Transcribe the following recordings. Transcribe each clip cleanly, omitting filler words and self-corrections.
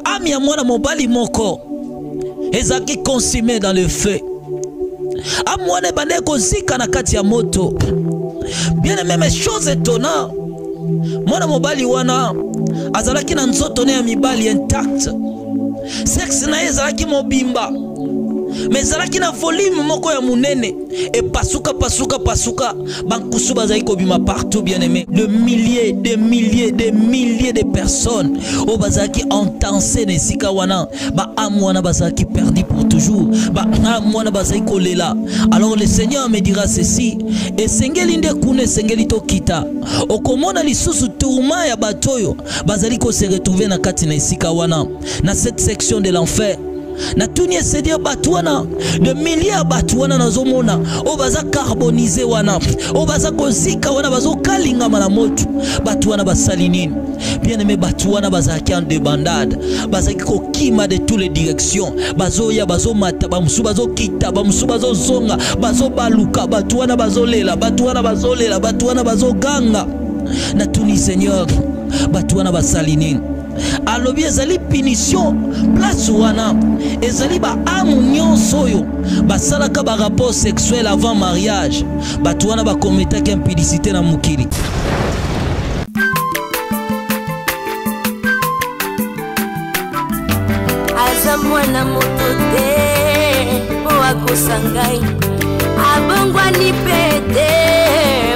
ami ya mwana mobali moko ezaki consumé dans le feu. Amwana bande kozika na kati ya moto. Bien même chose étonnante. Mwana mobali wana azalaki na nzoto ne ya mibali intact. Sexe na ezalaki mobimba. Mais ezalaki na volume moko ya munene et pasuka bankusu bazali kobima partout bien aimé. De milliers de personnes o bazaki entassé na sika wana ba amwana bazaki perdu pour toujours ba amwana bazali kolela. Alors le Seigneur me dira ceci et sengeli nde kuna sengeli to kita okomona lisusu tourma ya batoyo bazali ko se retrouver na kati na sika wana na cette section de l'enfer. Na tunie se dire batouana de milliers batouana na zomona o baza carbonisé wana o baza kozika wana bazo kalinga na moto batouana basalinine. Bien aimé batouana baza ki en débandade baza ki kokima de toutes les directions bazo ya bazo mata bamusu bazo kita bamusu bazo zonga bazo baluka batouana bazo lela batouana bazo ganga. Na tunie Seigneur batouana basalinine. Alobi ezali punition place wana ezali ba amu nyonso oyo basalaka ba rapport sexuel avant mariage batu wana bakometaki impudicité na mukili. Aza mwana moto te po akosangai abongwani pete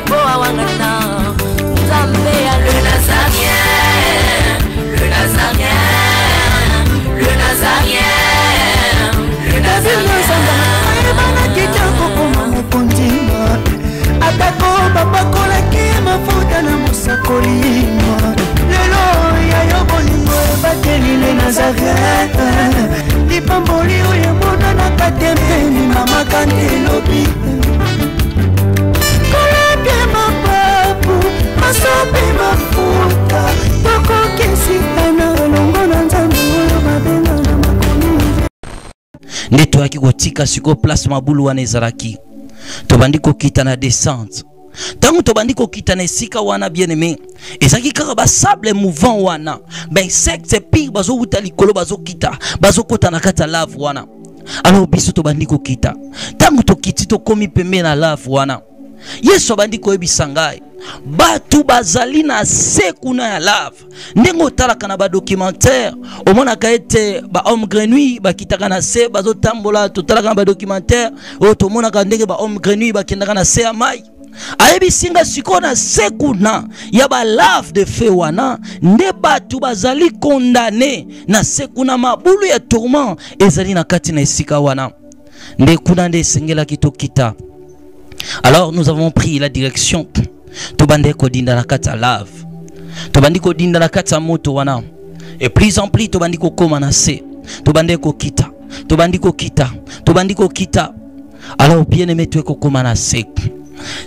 po awangana Nzambe ya le Nazarien. Le Nazarien, le Neto aki kotika siko place mabulu wana ezalaki. Tobandi kokita na descente. Tangu tobandi kokita na esika wana bien aimé. Ezaki kaka ba sable mouvant wana. Ben secte pire bazo wuta likolo bazo kita. Bazo kota na kata lave wana. Alors biso tobandi kokita. Tangu tokiti tokomi pembe na lave wana. Yesu bandi koyebisa ngai. Batu bazali na se kuna ya lave. Ndengo talaka na ba documentaire omona ka ete ba homme grenouille bakitaka na se bazo tambola totalaka na ba documentaire o tomona ka ndenge ba homme grenouille bakindaka na se ya mai. Ayebi singa siko na se kuna ya ba lave de feu wana nde batu bazali condamné na se kuna mabulu ya tourment ezali na kati na esika wana. Nde kuna nde sengela kitokita. Alors nous avons pris la direction. Tobande kodinda na kata lave. Tobandi kodinda na kata moto wana. Et plus en plus tobandi kokoma na se. Tobande kokita. Tobandi kokita. Tobandi kokita. Alors bien aimé tu kokoma na se.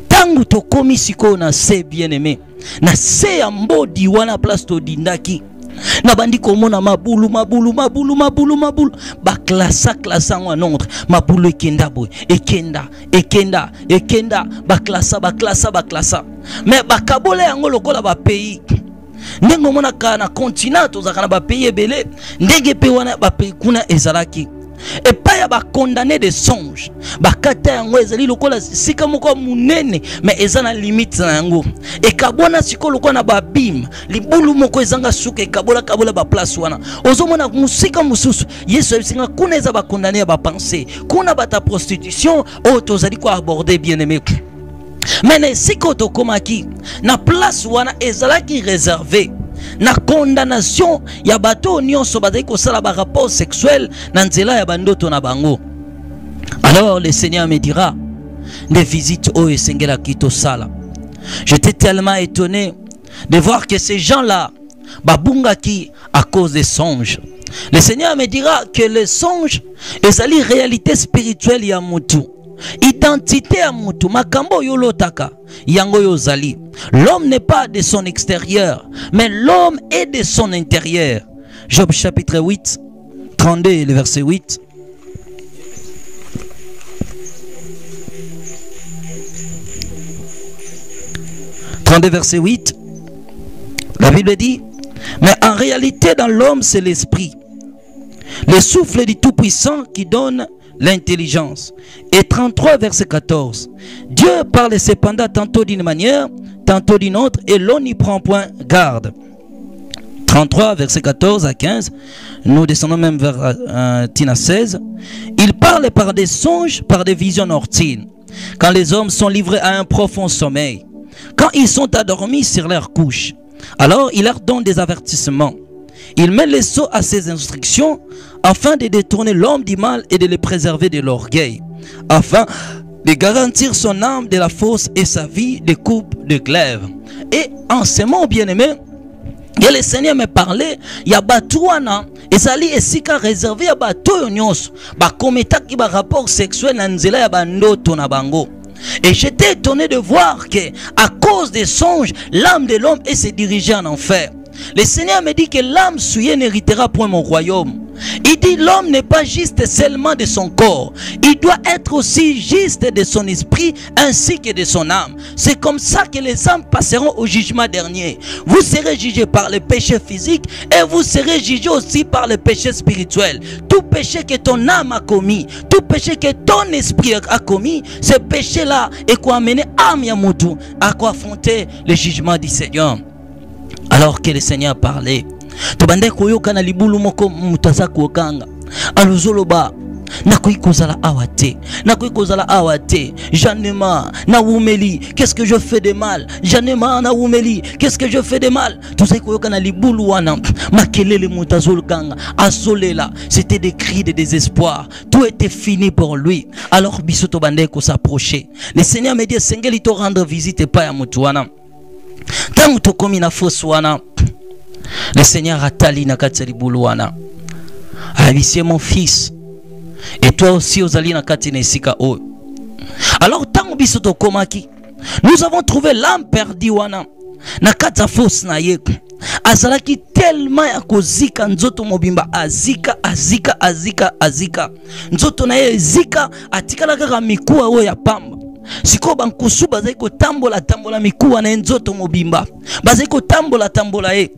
Tangu tokomi siko na se bien aimé. Na se ya mbodi wana place to dindaki. Na bandi komona mabulu ba klasa en nombre mabulu ekenda boy ekenda ba klasa mais ba kabole yango lokola ba pays ndenge mona kana continent tozaka ba pays ebele ndenge pe wana ba pays kuna ezalaki. Et pas ya ba condamné de songe bakata yango ezali lokola sika moko munene mais ezana limite na yango e kabona siko lokola na ba bim libulu moko ezanga suka e kabola ba place wana ozomona musika mususu Yesu ebisinga kuna eza ba condamné ya ba pensée kuna bata prostitution o tozali ko aborder bien aimé. Mais siko tokomaki na place wana ezalaki réservé na condamnation ya bato nyonso bazali kosala ba rapport sexuel na nzela ya bandoto na bango. Alors le Seigneur me dira des visites au esengela kito sala. J'étais tellement étonné de voir que ces gens-là babungaki à cause des songes. Le Seigneur me dira que les songes ezali réalité spirituelle ya mutu. Identité à mutu makambo yolotaka yango yozali. L'homme n'est pas de son extérieur, mais l'homme est de son intérieur. Job chapitre 8, 32, le verset 8. Verset 8, la Bible dit, mais en réalité dans l'homme c'est l'esprit, le souffle du Tout-Puissant qui donne l'intelligence. Et 33 verset 14. Dieu parle cependant tantôt d'une manière, tantôt d'une autre, et l'on n'y prend point garde. 33 verset 14 à 15. Nous descendons même vers Tina 16. Il parle par des songes, par des visions nocturnes, quand les hommes sont livrés à un profond sommeil, quand ils sont endormis sur leur couche. Alors il leur donne des avertissements. Il met les sots à ses instructions afin de détourner l'homme du mal et de le préserver de l'orgueil, afin de garantir son âme de la force et sa vie de coupe de glaive. Et en ce moment, bien-aimé, le Seigneur me parlait, il y a batouana, et ça li esika réservé à bateau nyos, ba kometa ki ba rapport sexuel na nzela ya bandoto na bango. Et j'étais étonné de voir que à cause des songes, l'âme de l'homme est se diriger en enfer. Le Seigneur me dit que l'âme souillée n'héritera point mon royaume. Il dit l'homme n'est pas juste seulement de son corps, il doit être aussi juste de son esprit ainsi que de son âme. C'est comme ça que les âmes passeront au jugement dernier. Vous serez jugés par le péché physique et vous serez jugés aussi par le péché spirituel. Tout péché que ton âme a commis, tout péché que ton esprit a commis, ce péché-là est quoi amener âme yamutu à quoi affronter le jugement du Seigneur. Alors que le Seigneur parlait, tobande koyoka na libulu moko mutaza kokanga aluzoloba nakoyi kozala awate nakoyi kozala awate janema na wumeli, qu'est-ce que je fais de mal, janema na wumeli, qu'est-ce que je fais de mal. Tout ça koyoka na libulu wana makelele mutazolo kanga azolela, c'était des cris de désespoir, tout était fini pour lui. Alors biso tobande ko s'approcher, le Seigneur me dit sengeli to rendre visite pa ya mutu wana tangu tokomi na fosse wana. Le Seigneur a tali na kati libulu wana. Abisie mon fils. Et toi aussi ozali na kati na esika o. Alors tangu biso tokomaki, nous avons trouvé l'âme perdue wana na kati ya fosse na ye. Azalaki tellement ya kozika nzoto mobimba azika. Nzoto na ye zika atikala kaka mikuwa o ya pamba. Siko bankusu bazali kotambola mikuwa na nzoto mobimba. Bazali kotambola ye.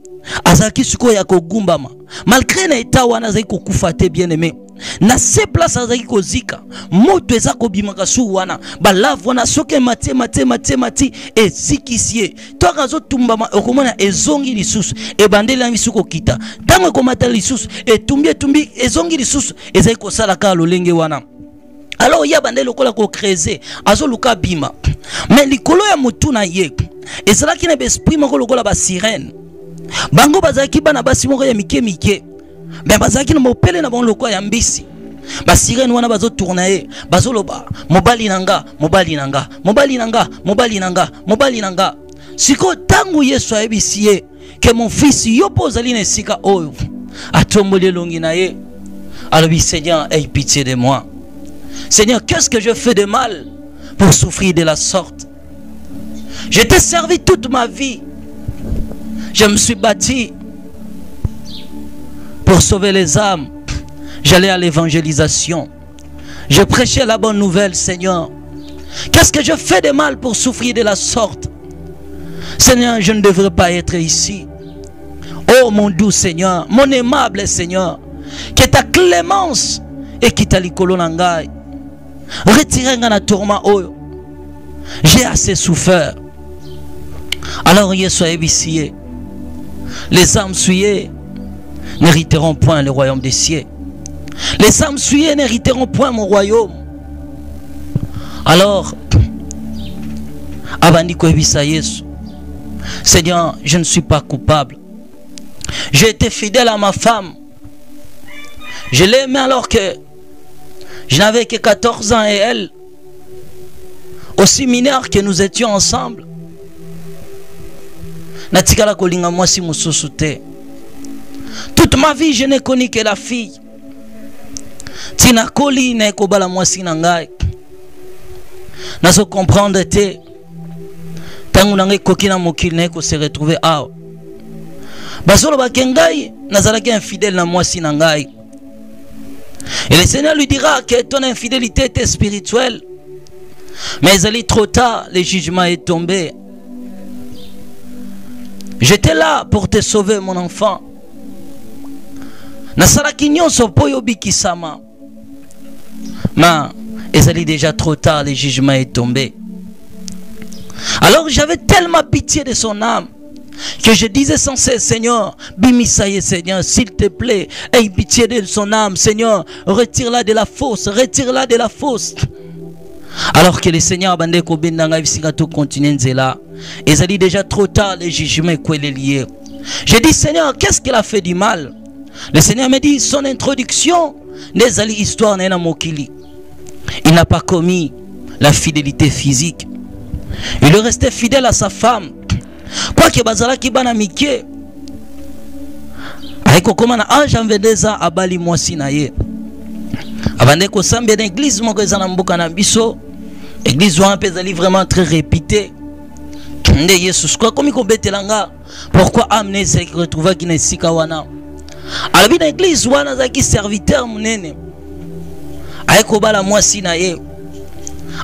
Azaki siko ya kogumbama. Malgré na eta wana azali kokufa te bien-aimé. Na se place azali kozika. Moto eza kobimaka su wana. Balave wana soke mati ezikisie. Toka azo tumbama okomona ezongi lisusu. Ebandeli yangi suko kita. Tango ekomata lisusu etumbi ezongi lisusu. Ezali kosala ka lolenge wana. Alors ya bande lokola ko kreze azo luka bima. Mais likolo ya mutu na ye ezalaki na esprit moko lokola ba sirène. Bango bazaki bana basi moko ya mike. Mais bazaki na mopele na bon lokola ya mbisi. Ba sirène wana bazo tourner ye, bazo loba mobali nanga. Siko tangu Yesu ayebisie que mon fils yopo zali na sika oyo atombole longi na ye. Alors Seigneur, aie pitié de moi. Seigneur, qu'est-ce que je fais de mal pour souffrir de la sorte? Je t'ai servi toute ma vie. Je me suis bâti pour sauver les âmes. J'allais à l'évangélisation. Je prêchais la bonne nouvelle, Seigneur. Qu'est-ce que je fais de mal pour souffrir de la sorte? Seigneur, je ne devrais pas être ici. Oh mon doux Seigneur, mon aimable Seigneur, que ta clémence et qui t'a likolo nangai. Retirez un tourment. J'ai assez souffert. Alors Yesu a ébissé. Les âmes souillées n'hériteront point le royaume des cieux. Les âmes souillées n'hériteront point mon royaume. Alors, Abandiko ebisa Yesu. Seigneur, je ne suis pas coupable. J'ai été fidèle à ma femme. Je l'ai aimée alors que je n'avais que 14 ans et elle, aussi mineure que nous étions ensemble. Natikala kolinga mwasi mususu te. Toute ma vie, je n'ai connu que la fille. Tina koli na ekobala mwasi na ngai. Naso comprendre te. Tangu na ngai koki na mokili na eko se retrouver awa. Basolo bakengai nazalaki infidèle na mwasi na ngai. Et le Seigneur lui dira que ton infidélité était spirituelle. Mais il est trop tard, le jugement est tombé. J'étais là pour te sauver, mon enfant. nasalaki nyonso po yo bikisama. Mais ezali déjà trop tard, le jugement est tombé. Alors j'avais tellement pitié de son âme que je disais sans cesse, Seigneur, bimisaye Seigneur, s'il te plaît, aie pitié de son âme, Seigneur, retire-la de la fosse, retire-la de la fosse. Alors que le Seigneur abandé ko bendanga bisinga to continuer nzela, ezali déjà trop tard, le jugement est lié. Je dis, Seigneur, qu'est-ce qu'elle a fait du mal? Le Seigneur me dit, son introduction nezali histoire na mokili. Il n'a pas commis la fidélité physique. Il est resté fidèle à sa femme. Quoique bazalaki bana mike. Aiko koma na ange envedeza abali mwasi na ye. Abande ko sambe na église moko ezana mboka na biso. Église wana pezali vraiment très réputée. Nde Yesus kwa komi ko betelanga. Pourquoi amener se retrouva ki na sika wana? Alabi na église wana zaki serviteur munene. Aiko bala mwasi na ye.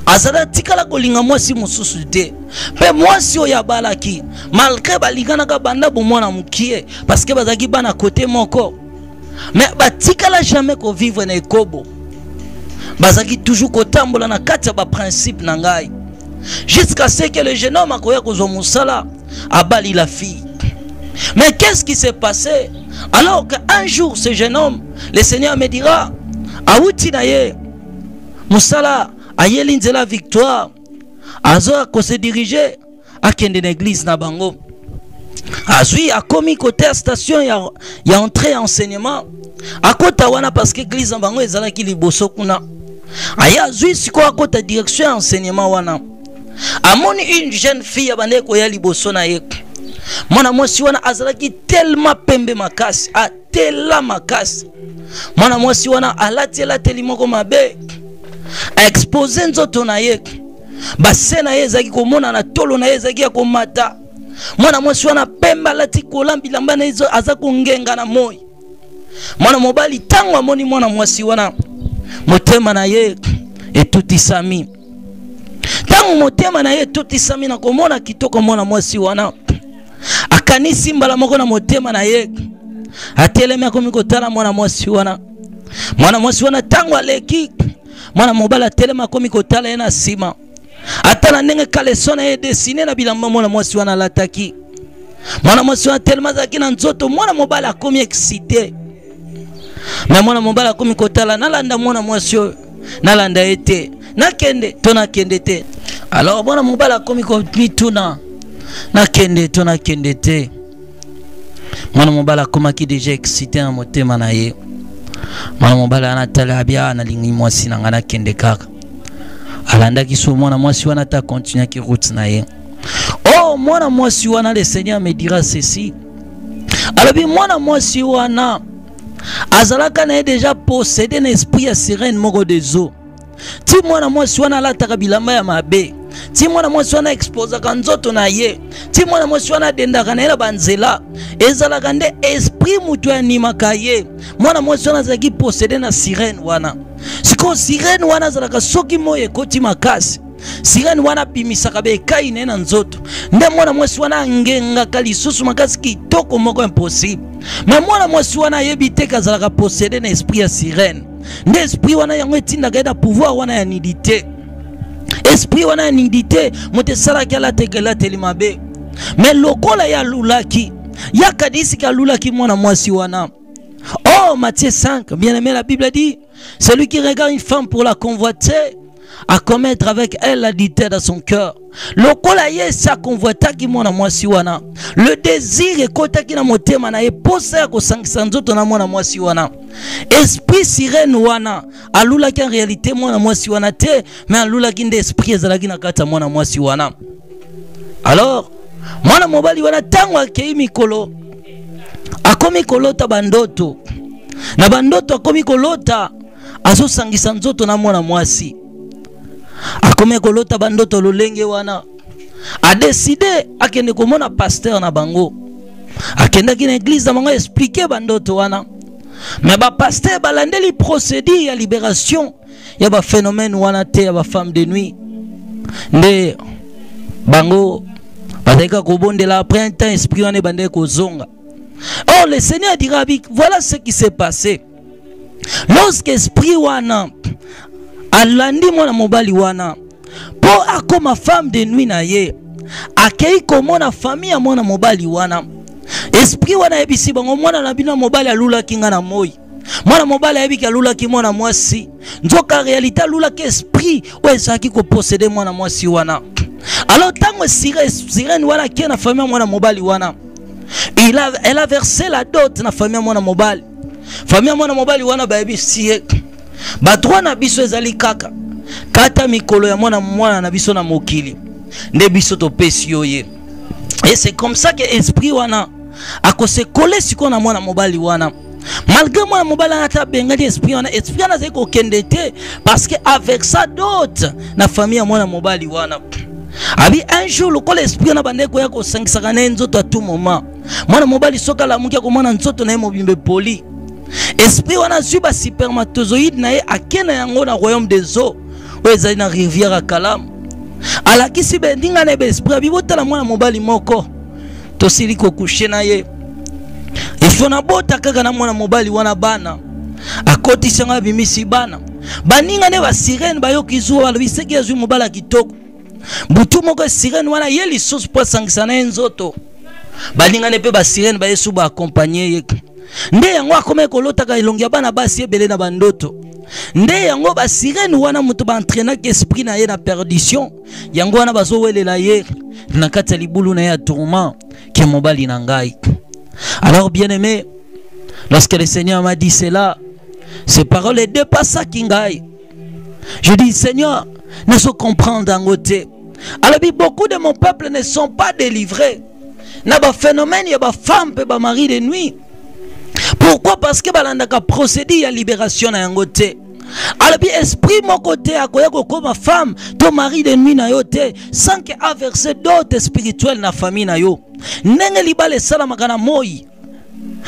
Azala tikala kolinga mwasi mususu te. Pe mwasi oya balaki malgré balingana ka banda bomona mukie parce que bazaki bana côté moko. Mais batikala jamais ko vivre na ekobo. Bazaki toujours kotambola na kati ya ba principe na ngai. Jusqu'à ce que le jeune homme akoya kozwa musala abali la fille. Mais qu'est-ce qui s'est passé? Alors qu'un jour ce jeune homme, le Seigneur me dira, Aouti na ye musala ayeli nzela victoire, azo ko se diriger à kende l'église na bango. Azui a commis côté station ya entrée enseignement. A kota wana parce que l'église na bango ezala ki liboso kuna. Aya azui siko a kota direction enseignement wana. Amoni une jeune fille abande ko ya liboso na ye. Mwana mwasi wana azala ki tellement pembe makasi, a tela makasi. Mwana mwasi wana alati la telimoko mabe. Exposer nzoto na ye base na ye ezaki komona na tolo na ye ezaki ya komata. Mwana mwasi wana pemba lati kolambi lamba na ezo aza kongenga na moi. Mwana mobali tango amoni mwana mwasi wana motema na ye etutisami. Tango motema na ye etutisami na komona kitoko mwana mwasi wana akanisi mbala moko na motema na ye atelemi akomi kotala mwana mwasi wana. Mwana mwasi wana tango aleki mwana mobala telema komi kotala ye na sima. Atala ndenge kaleso na ye desine na bilamba mwana mwasi wana lataki. Mwana mwasi wana telema zaki na nzoto mwana mobala akomi excité. Mais mwana mobala akomi kotala nalanda mwana mwasi oyo nalanda ete nakende to nakende te. Alors mwana mobala akomi komituna nakende to nakende te. Mwana mobala akomaki déjà excité na motema na ye. Mwana mobala anatala abia na lingi mwasi na ngana kende kaka. Alanda kiso mwana mwasi wana ta continuer ki route na ye. Oh mwana mwasi wana le Seigneur me dira ceci. Alabi mwana mwasi wana azalaka na déjà possédé un esprit ya sirène moko des eaux. Ti mwana mwasi wana alataka bilamba ya mabe. Ti mwana mwasi wana exposaka nzoto na ye. Ti mwana mwasi wana dendaka na ye na banzela. Ezalaka nde esprit mutu animaka ye. Mwana mwasi wana azalaki possédé na sirène wana. Siko sirène wana azalaka soki moye koti makasi. Sirène wana bimisaka bekai ne na nzoto. Nde mwana mwasi wana ngengaka lisusu makasi kitoko moko impossible. Mais mwana mwasi wana yebi te kazalaka possédé na esprit ya sirène. Nde esprit wana yango etindaka eda pouvoir wana ya nidité. Esprit wana ya nidité mote salaki ala tekela telimabe. Mais lokola ya lulaki ya kadisi ka lulaki mwana mwasi wana. Oh Matthieu 5, bien aimé, la Bible dit, celui qui regarde une femme pour la convoiter, à commettre avec elle l'adultère dans son cœur. Lokola ye sa convoita ki mwana mwasi wana. Le désir ekota ki na motema na ye posa ya kosangisa nzoto na mwana mwasi wana. Esprit sirène wana alula ki en réalité mwana mwasi wana te, mais alula ki nde esprit ezalaki na kata mwana mwasi wana. Alors mwana mobali wana tango akei mikolo akomi kolota bandoto. Na bandoto akomi kolota azo sangisa nzoto na mwana mwasi. Akomi kolota bandoto lolenge wana. A décidé akende komona pasteur na bango. Akenda ki na église na bango expliquer bandoto wana. Mais ba pasteur balandeli procédé ya libération ya ba phénomène wana te ya ba femme de nuit. Nde bango bazeka kobondela après un temps esprit wana bande kozonga. Oh, le Seigneur dira, voilà ce qui s'est passé. Lorsque esprit wana alandi mwana mobali wana po akoma femme de nuit na ye akei komona famille ya mwana mobali wana, esprit wana yebisi bango mwana na bino mobali alulaki nga na moi, mwana mobali yebiki alulaki mwana mwasi, nzoka réalité alulaki esprit oyo ezalaki koposede mwana mwasi wana. Alors tango sirène wana kie na famille ya mwana mobali wana, elle a versé la dot na famille ya mwana mobali. Famille ya mwana mobali wana bayebisi ye batwa na biso ezali kaka kata mikolo ya mwana na biso na mokili nde biso topesi yo ye. Et c'est comme ça que esprit wana akose kole siko na mwana mobali wana, malgré mwana mobali ata bengali esprit wana zai kokende te parce que avec ça d'autres na famille ya mwana mobali wana. Abi un jour lokola esprit wana bandeko ya kosangisaka na nzoto à tout moment, mwana mobali soka la mukia komona nzoto na ye mobimbe poli, esprit wana zuba spermatozoïde na ye akena yango na royaume des eaux oyo ezali na rivière Kalam. Alakisi bendinga na esprit abibotala mwana mobali moko tosili kokushe na ye ifona bota kaka na mwana mobali wana bana akotisa nga bimisi bana baninga ne ba sirène bayoki zuwa balobiseki yazwi mobala kitoko butu moko sirène wana ye lisusu po asangisa na ye nzoto baninga ne pe ba sirène bayesu ba accompagner ye nde yango akoma kolotaka elongi ya bana basi ebele na bandoto. Nde yango ba sirène wana mutu ba entraînaki esprit na ye na perdition, yango wana bazowelela ye na kati ya libulu na ye ya tourment ke mobali na ngai. Alors bien aimé, lorsque le Seigneur m'a dit cela, ces paroles ne dépassent pas Kingai. Je dis Seigneur, ne se comprendre d'un côté. Alors beaucoup de mon peuple ne sont pas délivrés. Na ba phénomène ya ba femme pe ba mari de nuit. Pourquoi? Parce que balandaka procédé à libération na yangote. Alors bien esprit mon côté à koya comme femme, ton mari de nuit na yote, sans que a versé d'autres spirituels na famille na yo. Ndenge libale sala makana moi.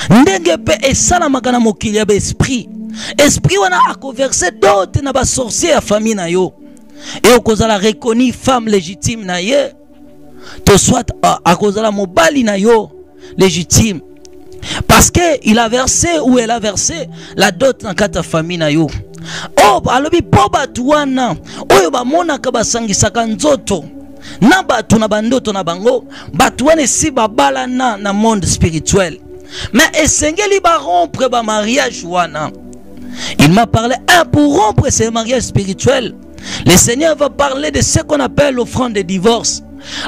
Ndenge pe esala makana mokili ya esprit. Esprit wana a versé d'autres na ba sorcier à famille na yo. Et au cause la reconnu femme légitime na ye. To soit à cause la mobali na yo légitime. Parce que il a versé ou elle a versé la dot dans kata famille na yo. Oh, alobi po batu wana oyo bamona ka basangisaka nzoto na batu na bandoto na bango, batu wana si babala na monde spirituel. Mais esengeli ba rompre ba mariage wana. Il m'a parlé pour rompre ce mariage spirituel. Le Seigneur va parler de ce qu'on appelle l'offrande de divorce.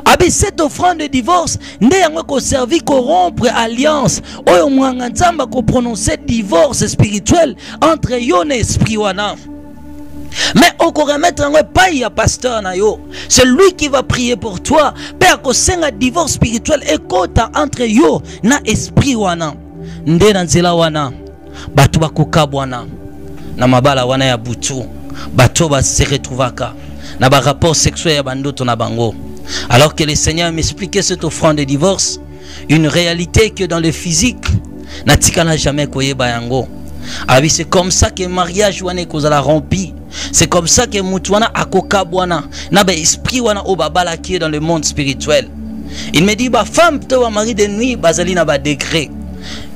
Abi cette offrande de divorce nde yango ko servi ko rompre alliance oyo mwanga nzamba ko prononcer divorce spirituel entre yo na esprit wana. Mais on ko remettre yango pas ya pasteur na yo, c'est lui qui va prier pour toi père ko senga divorce spirituel ekota entre yo na esprit wana. Nde na nzela wana batu bakokabwana na mabala wana ya butu, bato ba se retrouvaka na ba rapport sexuel ya bandoto na bango. Alors que le Seigneur m'expliquait cette offrande de divorce, une réalité que dans le physique, Natika n'a jamais koyeba yango. Ah oui, c'est comme ça que mariage wana kozala rompi. C'est comme ça que mutuana akokabwana na ba esprit wana obabala qui est dans le monde spirituel. Il me dit ba femme to ba mari de nuit bazali na ba degré.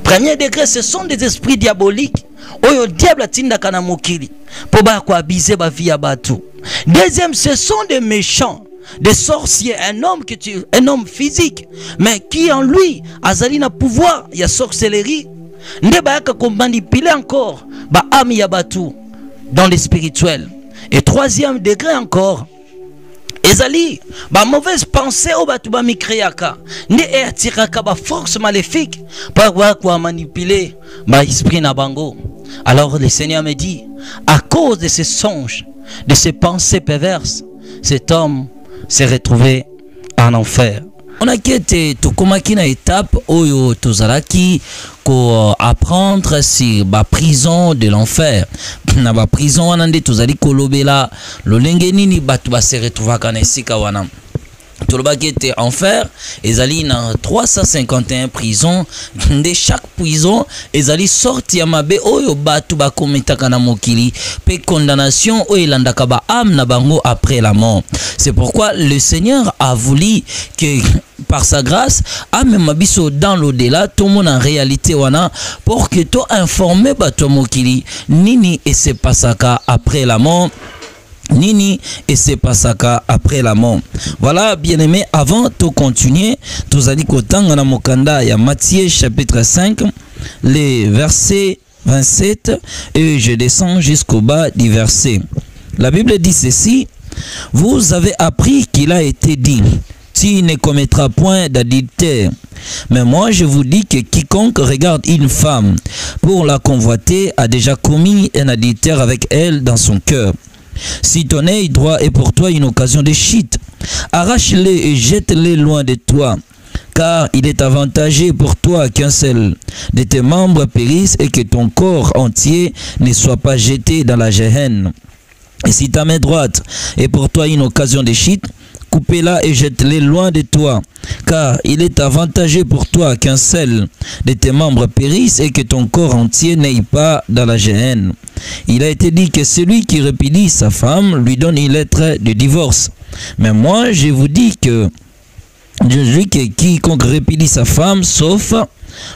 Premier degré, ce sont des esprits diaboliques. Oyo diable atinda kana mokili po ba ko abiser ba vie ya batu. Deuxième, ce sont des méchants, des sorciers, un homme physique, mais qui en lui azali na pouvoir, il y a sorcellerie. Nde ba ka ko manipuler encore ba âme ya batu dans le spirituel. Et troisième degré encore, ezali ba mauvaise pensée au batu ba mikreaka nde atiraka ba force maléfique par quoi manipuler ba esprit na bango. Alors le Seigneur me dit, à cause de ces songes, de ces pensées perverses, cet homme s'est retrouvé en enfer. On a quitté tout comme une étape oyo tozalaki ko apprendre si ba prison de l'enfer. Na ba prison wana nde tozali kolobela lolenge nini batu ba se retrouver kana esika wana. tolobaki ete enfer ezali na 351 prison de chaque prison ezali sorti ya mabe oyo batu bakometaka na mokili pe condamnation oyo elandaka ba âme na bango après la mort. C'est pourquoi le Seigneur a voulu que par sa grâce amema biso dans l'au-delà tout le monde en réalité wana pour que to informer bato mokili nini et se pasaka après la mort. Nini et c'est pasaka après la mort. Voilà, bien-aimés, avant de continuer, tous allons kotanga na mokanda ya Matthieu chapitre 5, les versets 27 et je descends jusqu'au bas du verset. La Bible dit ceci: vous avez appris qu'il a été dit, tu ne commettras point d'adultère. Mais moi je vous dis que quiconque regarde une femme pour la convoiter a déjà commis un adultère avec elle dans son cœur. Si ton œil droit est pour toi une occasion de chute, arrache-le et jette-le loin de toi, car il est avantageux pour toi qu'un seul de tes membres périsse et que ton corps entier ne soit pas jeté dans la géhenne. Et si ta main droite est pour toi une occasion de chute, coupe-la et jette-les loin de toi, car il est avantageux pour toi qu'un seul de tes membres périsse et que ton corps entier n'aille pas dans la géhenne. Il a été dit que celui qui répudie sa femme lui donne une lettre de divorce. Mais moi, je vous dis que quiconque répudie sa femme, sauf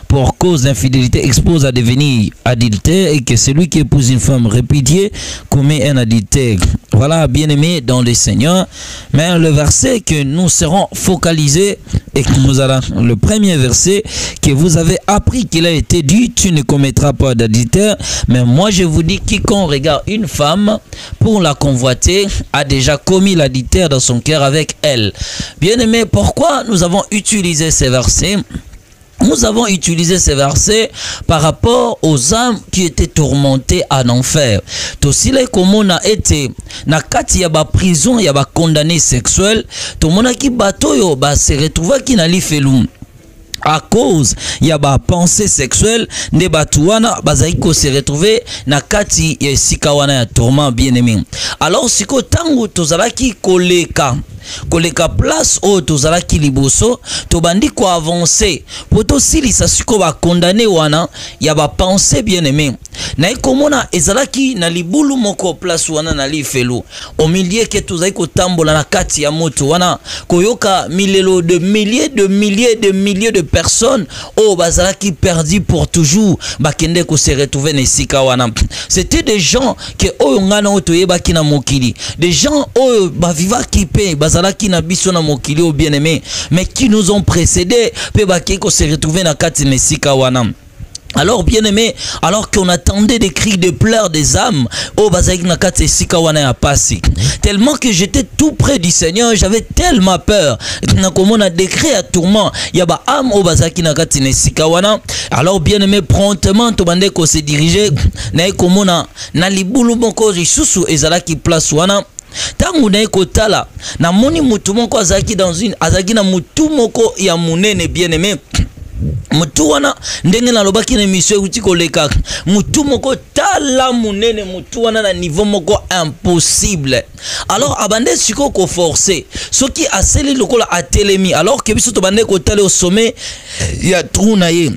pour cause d'infidélité, expose à devenir adultère, et que celui qui épouse une femme répudiée commet un adultère. Voilà, bien-aimés dans le Seigneur. Mais le verset que nous serons focalisés et que nous allons, le premier verset que vous avez appris qu'il a été dit, tu ne commettras pas d'adultère. Mais moi je vous dis, quiconque regarde une femme pour la convoiter a déjà commis l'adultère dans son cœur avec elle. Bien-aimés, pourquoi nous avons utilisé ces versets? Nous avons utilisé ces versets par rapport aux âmes qui étaient tourmentées en enfer. Tosile komona été na kati ya ba prison ya ba condamné sexuel, to mona ki bato yo ba se retrouva ki na lifelum. À cause ya ba pensée sexuelle ne batuana bazaiko se retrouver na kati ya sikawana ya tourment, bien-aimé. Alors siko tangu tozalaki koleka place o tozalaki liboso tobandi ko avancer poto silisa siko ba condamné wana ya ba pensée, bien-aimé. Na ikomona ezalaki na libulu moko place wana na lifelu au milieu ke tozali kotambola na kati ya moto wana koyoka milelo de milliers de personnes oh bazalaki perdu pour toujours bakende ko se retrouver na sika wana. C'était des gens que oyo ngana otoyebaki na mokili, des gens oyo bavivaki pe bazalaki na biso na mokili o, bien-aimé, mais qui nous ont précédés pe bakeki ko se retrouver na kati na sika wana. Alors, bien-aimé, alors qu'on attendait des cris de pleurs des âmes, oh bazaki nakate sika wana ya pasi. Tellement que j'étais tout près du Seigneur, j'avais tellement peur. Nakomona décret à tourment, yaba âme oh bazaki nakate ne sika wana. Alors, bien-aimé, promptement tobande ko se diriger na komona na libulu moko risusu ezalaki place wana. Tangu na ekotala na moni mutu moko azaki dans une azaki na mutu moko ya munene, bien-aimé. Mutu wana ndenge na lobaki na mission uti koleka mutu moko tala munene, mutu wana na niveau moko impossible. Alors abande siko ko forcer soki aseli lokola atelemi, alors que biso to bande ko tala au sommet ya trou na ye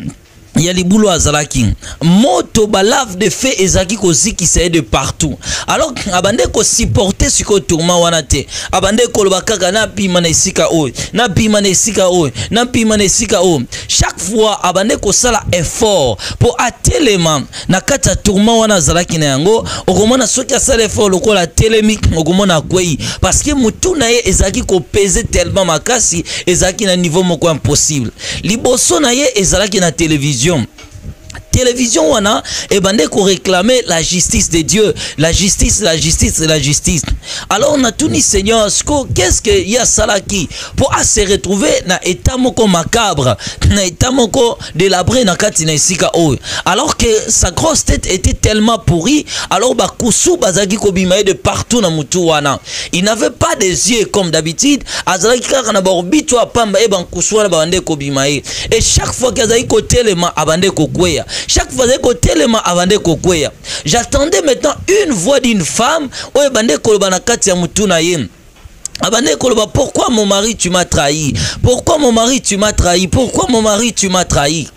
ya libulu azalaki moto balave de feu ezaki koziki saye de partout. Alors abande ko supporter siko tourment wana te, abande ko lobaka na pima na esika oy na pima na esika oy na pima na esika oy. Chaque fois abande ko sala effort pour atelema na kata tourment wana azalaki na yango. Okomona soki asala effort lokola telemi okomona kwei parce que mutu na ye ezaki ko peser tellement makasi ezaki na niveau moko impossible. Liboso na ye ezalaki na télévision wana et bande ko réclamer la justice de Dieu, la justice. Alors on a tout dit, Seigneur, qu'est-ce que y a salaki pour se retrouver na état moko macabre, na état moko délabré na kati na sika o, alors que sa grosse tête était tellement pourrie. Alors ba kusu bazaki ko bimaye de partout na mutu wana. Il n'avait pas des yeux comme d'habitude, azalaki kaka na orbite pamba e ban kusu wana bande ko bimaye. Et chaque fois qu'azaki ko telema abande ko kweya, chaque fois que telema abande ko kweya. J'attendais maintenant une voix d'une femme o bande ko banakati ya mutu na ye. Pourquoi mon mari tu m'as trahi? Pourquoi mon mari tu m'as trahi? Pourquoi mon mari tu m'as trahi?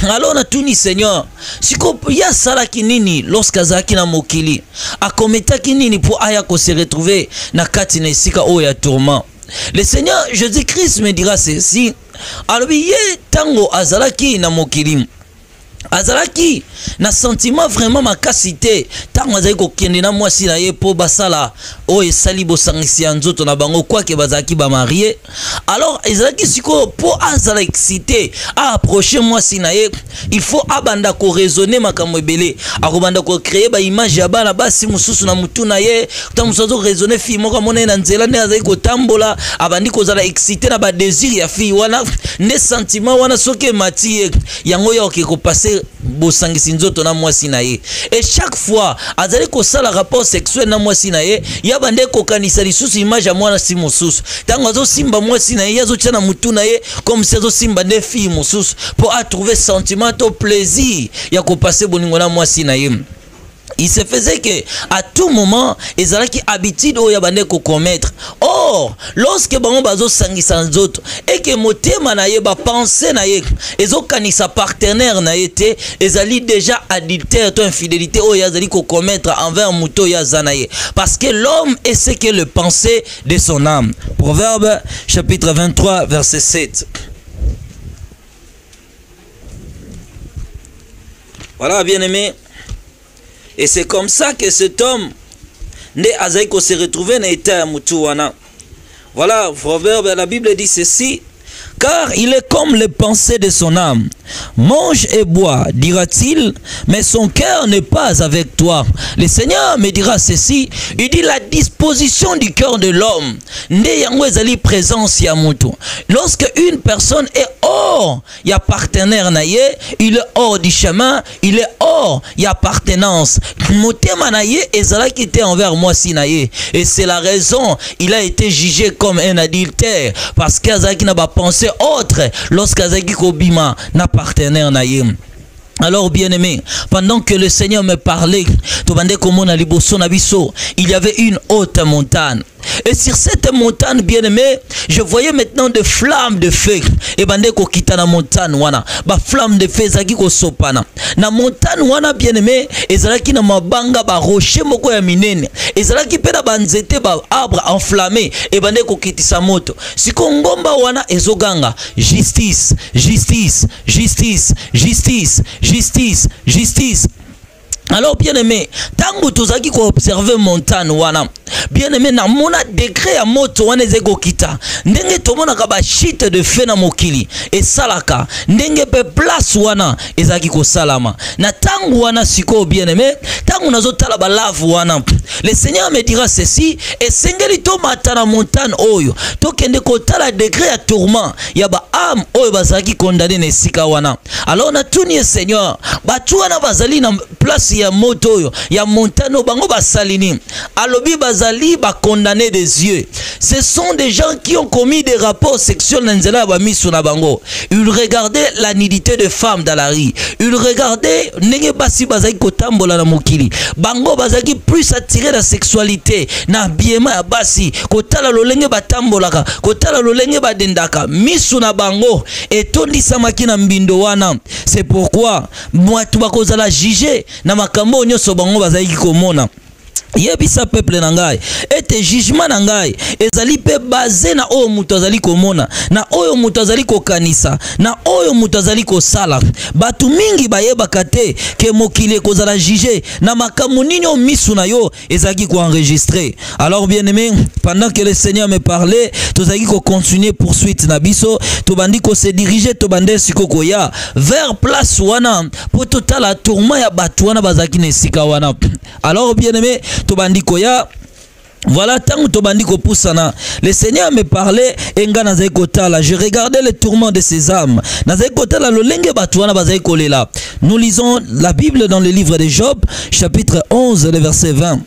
Alors on a tout dit Seigneur. Si y a ça qui nini lorsqu'azaki na mokili, a kometa ki nini pour aya ko se retrouver na kati na sika o ya tourment. Le Seigneur Jésus-Christ me dira ceci. Alors ye tango azalaki na mokili. Azalaki na sentiment vraiment makasité tango azali ko kende na mwasi na ye po basala o esali bosangisi ya nzoto na bango kwa ke bazaki ba marié. Alors ezalaki siko po azala excité a approcher mwasi na ye, il faut abanda ko raisonner makambo ebele, akobanda ko créer ba image ya bana basi mususu na mutu na ye, tamusozo raisonner fi moko mona na nzela ne azali ko tambola abandi ko zala excité na ba désir ya fi wana ne sentiment wana soke mati yango yo ke ko passer bosangisi nzoto na mwasi na ye. Et chaque fois azali ko sala rapport sexuel na mwasi na ye, ya bande ko kanisa lisusu image ya mwana si mususu tango azo simba mwasi na ye yazo tshana mutu na ye comme si azo simba ne fille mususu pour a trouver sentiment au plaisir ya ko passer boningo na mwasi na ye. Il se faisait que à tout moment ezalaki habitude oyo bande ko commettre. Or lorsque bango bazo sangisa nzoto et que motema na ye ba penser na ye ezo kanisa partenaire na ye te, ezali déjà adultère to infidélité oyo azali ko commettre envers muto ya zanaye, parce que l'homme est ce que le pensée de son âme. Proverbe chapitre 23 verset 7. Voilà, bien-aimé. Et c'est comme ça que cet homme né Azaïko s'est retrouvé dans l'état Moutouana. Voilà, Proverbe, la Bible dit ceci. Car il est comme les pensées de son âme. Mange et bois, dira-t-il, mais son cœur n'est pas avec toi. Le Seigneur me dira ceci. Il dit la disposition du cœur de l'homme. Lorsque une personne est hors, il y a partenaire naye, il est hors du chemin, il est hors, il y a appartenance. Envers moi si naye. Et c'est la raison, il a été jugé comme un adultère. Parce qu'Azaki n'a pas pensé autre lorsqu'Azaki Kobima n'a partenaire naïm. Alors bien aimé, pendant que le Seigneur me parlait, il y avait une haute montagne. Et sur cette montagne, bien aimé, je voyais maintenant des flammes de feu. Et bande ko kita na montagne wana, ba flamme de feu zaki ko sopana. Na montagne wana bien aimé, ezalaki na mabanga ba rocher moko ya minene. Ezalaki pe na banzete ba arbre enflammé et bande ko kitisa moto. Siko ngomba wana ezoganga, justice, justice, justice, justice, justice, justice. Alors bien aimé, tango tozaki ko observer montagne wana, bien aimé na mona degré ya moto wana ezeko kita. Ndenge tomona ka ba shite de feu na mokili et salaka, ndenge pe place wana ezaki ko salama. Na tango wana siko bien aimé, tango nazo tala ba lave wana. Le Seigneur me dira ceci, et sengeli to mata na montagne oyo, to kende ko tala degré ya tourment ya ba âme oyo bazaki condamné na sika wana. Alors na tuni Seigneur, batu wana bazali na place ya moto yo ya montano bango basalini alobi bazali ba condamné des yeux. Ce sont des gens qui ont commis des rapports sexuels dans nzela ba miso na bango. Ils regardaient la nudité de femmes dans la rue. Ils regardaient ndenge basi bazali kotambola na mokili. Bango bazali plus attiré la sexualité na biema ya basi kotala lolenge batambolaka kotala lolenge badendaka miso na bango etondisa makina mbindo wana. C'est pourquoi moi tu bakozala juger na makambo nyonso bango bazali komona. Yebisa peuple nangai ete jugement nangai ezali pe basé na oyo muto azali komona na oyo muto azali kokanisa na oyo muto azali kosala. Batu mingi bayebaka te ke mokili kozala juger na makambo nini misu na yo ezali ko enregistrer. Alors bien aimé, pendant que le Seigneur me parlait, tozali ko continuer poursuite na biso, tobandi ko se diriger tobande sikoko ya vers place wana po totala tourment ya batu wana bazaki na sika wana. Alors bien aimé, tobandiko ya voilà tant tobandiko poussana. Le Seigneur me parlait enga nazai kotala. Je regardais le tourment de ces âmes. Nazai kotala lo lenge batuana bazai kolela. Nous lisons la Bible dans le livre de Job, chapitre 11, le verset 20.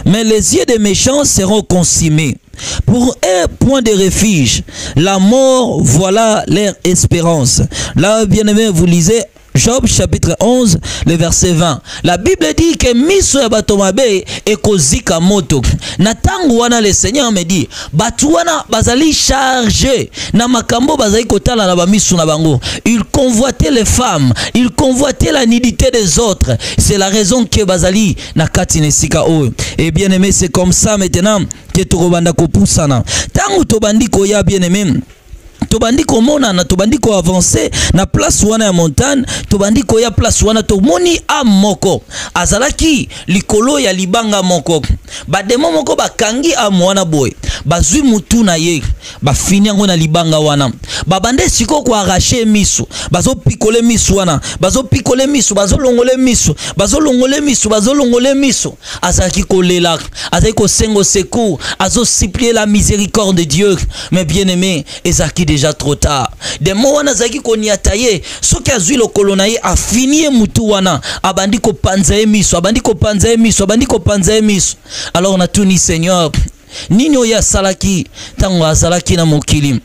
Mais les yeux des méchants seront consumés. Pour un point de refuge, la mort, voilà leur espérance. Là, bien aimé, vous lisez Job chapitre 11, le verset 20. La Bible dit que miso ya bato mabe ekozika moto. Na tangu wana le Seigneur me dit, batu wana bazali chargé na makambo bazali kotala na ba miso na bango. Ils convoitaient les femmes, ils convoitaient la nudité des autres. C'est la raison que bazali na kati nesika oyo. Et bien aimé, c'est comme ça maintenant que tokobanda kopusana. Tangu tobandi koya bien aimé, tobandi komona na tobandi ko avancer na place wana ya montagne, tobandi ko ya place wana to moni amoko azalaki likolo ya libanga moko, ba demo moko bakangi amwana boy, bazwi mutu na ye, ba fini ngo na libanga wana, babande siko ko arracher miso, bazo pikole miso wana, bazo pikole miso, bazo longole miso, bazo longole miso, bazo longole miso, azaki kolela, azaki ko sengo secours, azo supplier la miséricorde de Dieu. Mais bien aimé, ezaki déjà trop tard. Des mots wana zaki koniataye, soki azui lo kolonaye a fini mutu wana, abandi ko panzaye miso, abandi ko panzaye miso, abandi ko panzaye miso. Alors on a tout ni Seigneur, nini oya salaki tango azalaki na mokili.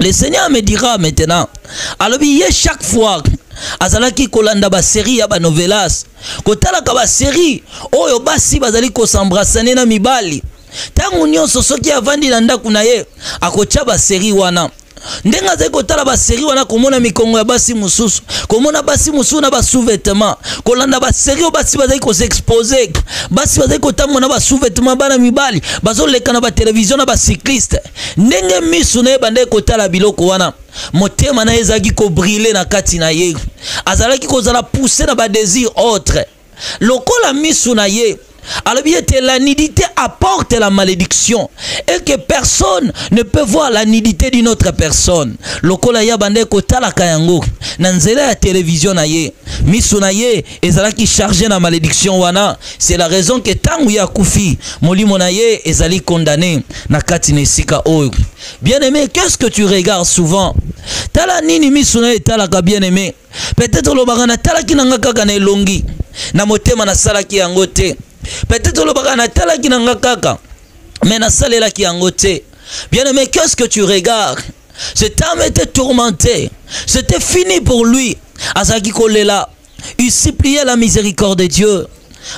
Le Seigneur me dira maintenant, alors chaque fois azalaki kolanda ba série ya ba novelas, kotala ka ba série oyo basi bazali ko s'embrasser na mibali. Tangu nyonso soki avandi na ndaku na ye akocha ba série wana. Ndenga zeko tala ba série wana komona mikongo ya basi mususu, komona basi mususu na ba sous-vêtements, kolanda ba série basi bazali ko s'exposer, basi bazali ko tamona ba sous-vêtements bana mibali, bazo leka na ba télévision na ba cycliste. Ndenge misu na bande ko tala biloko wana, motema na ezaki ko briller na kati na ye, azalaki ko zala pousser na ba désir autre. Lokola misu na ye, alors bien la nudité apporte la malédiction et que personne ne peut voir la nudité d'une autre personne. Lokola ya bande ko tala kayango na nzela ya télévision na ye, misu na ye ezala ki chargé na malédiction wana. C'est la raison que tangu ya kufi molimo na ye ezali condamné na kati nesika oyo. Bien aimé, qu'est-ce que tu regardes souvent? Tala nini misu na ye tala ka bien aimé? Peut-être lo bagana tala ki nanga kaka na elongi na motema na sala ki yango te. Peut-être le bagana tala ki nanga kaka mais na salela ki yango te. Bien aimé, qu'est-ce que tu regardes? Cet homme était tourmenté, c'était fini pour lui. Azaki kolela, il suppliait la miséricorde de Dieu.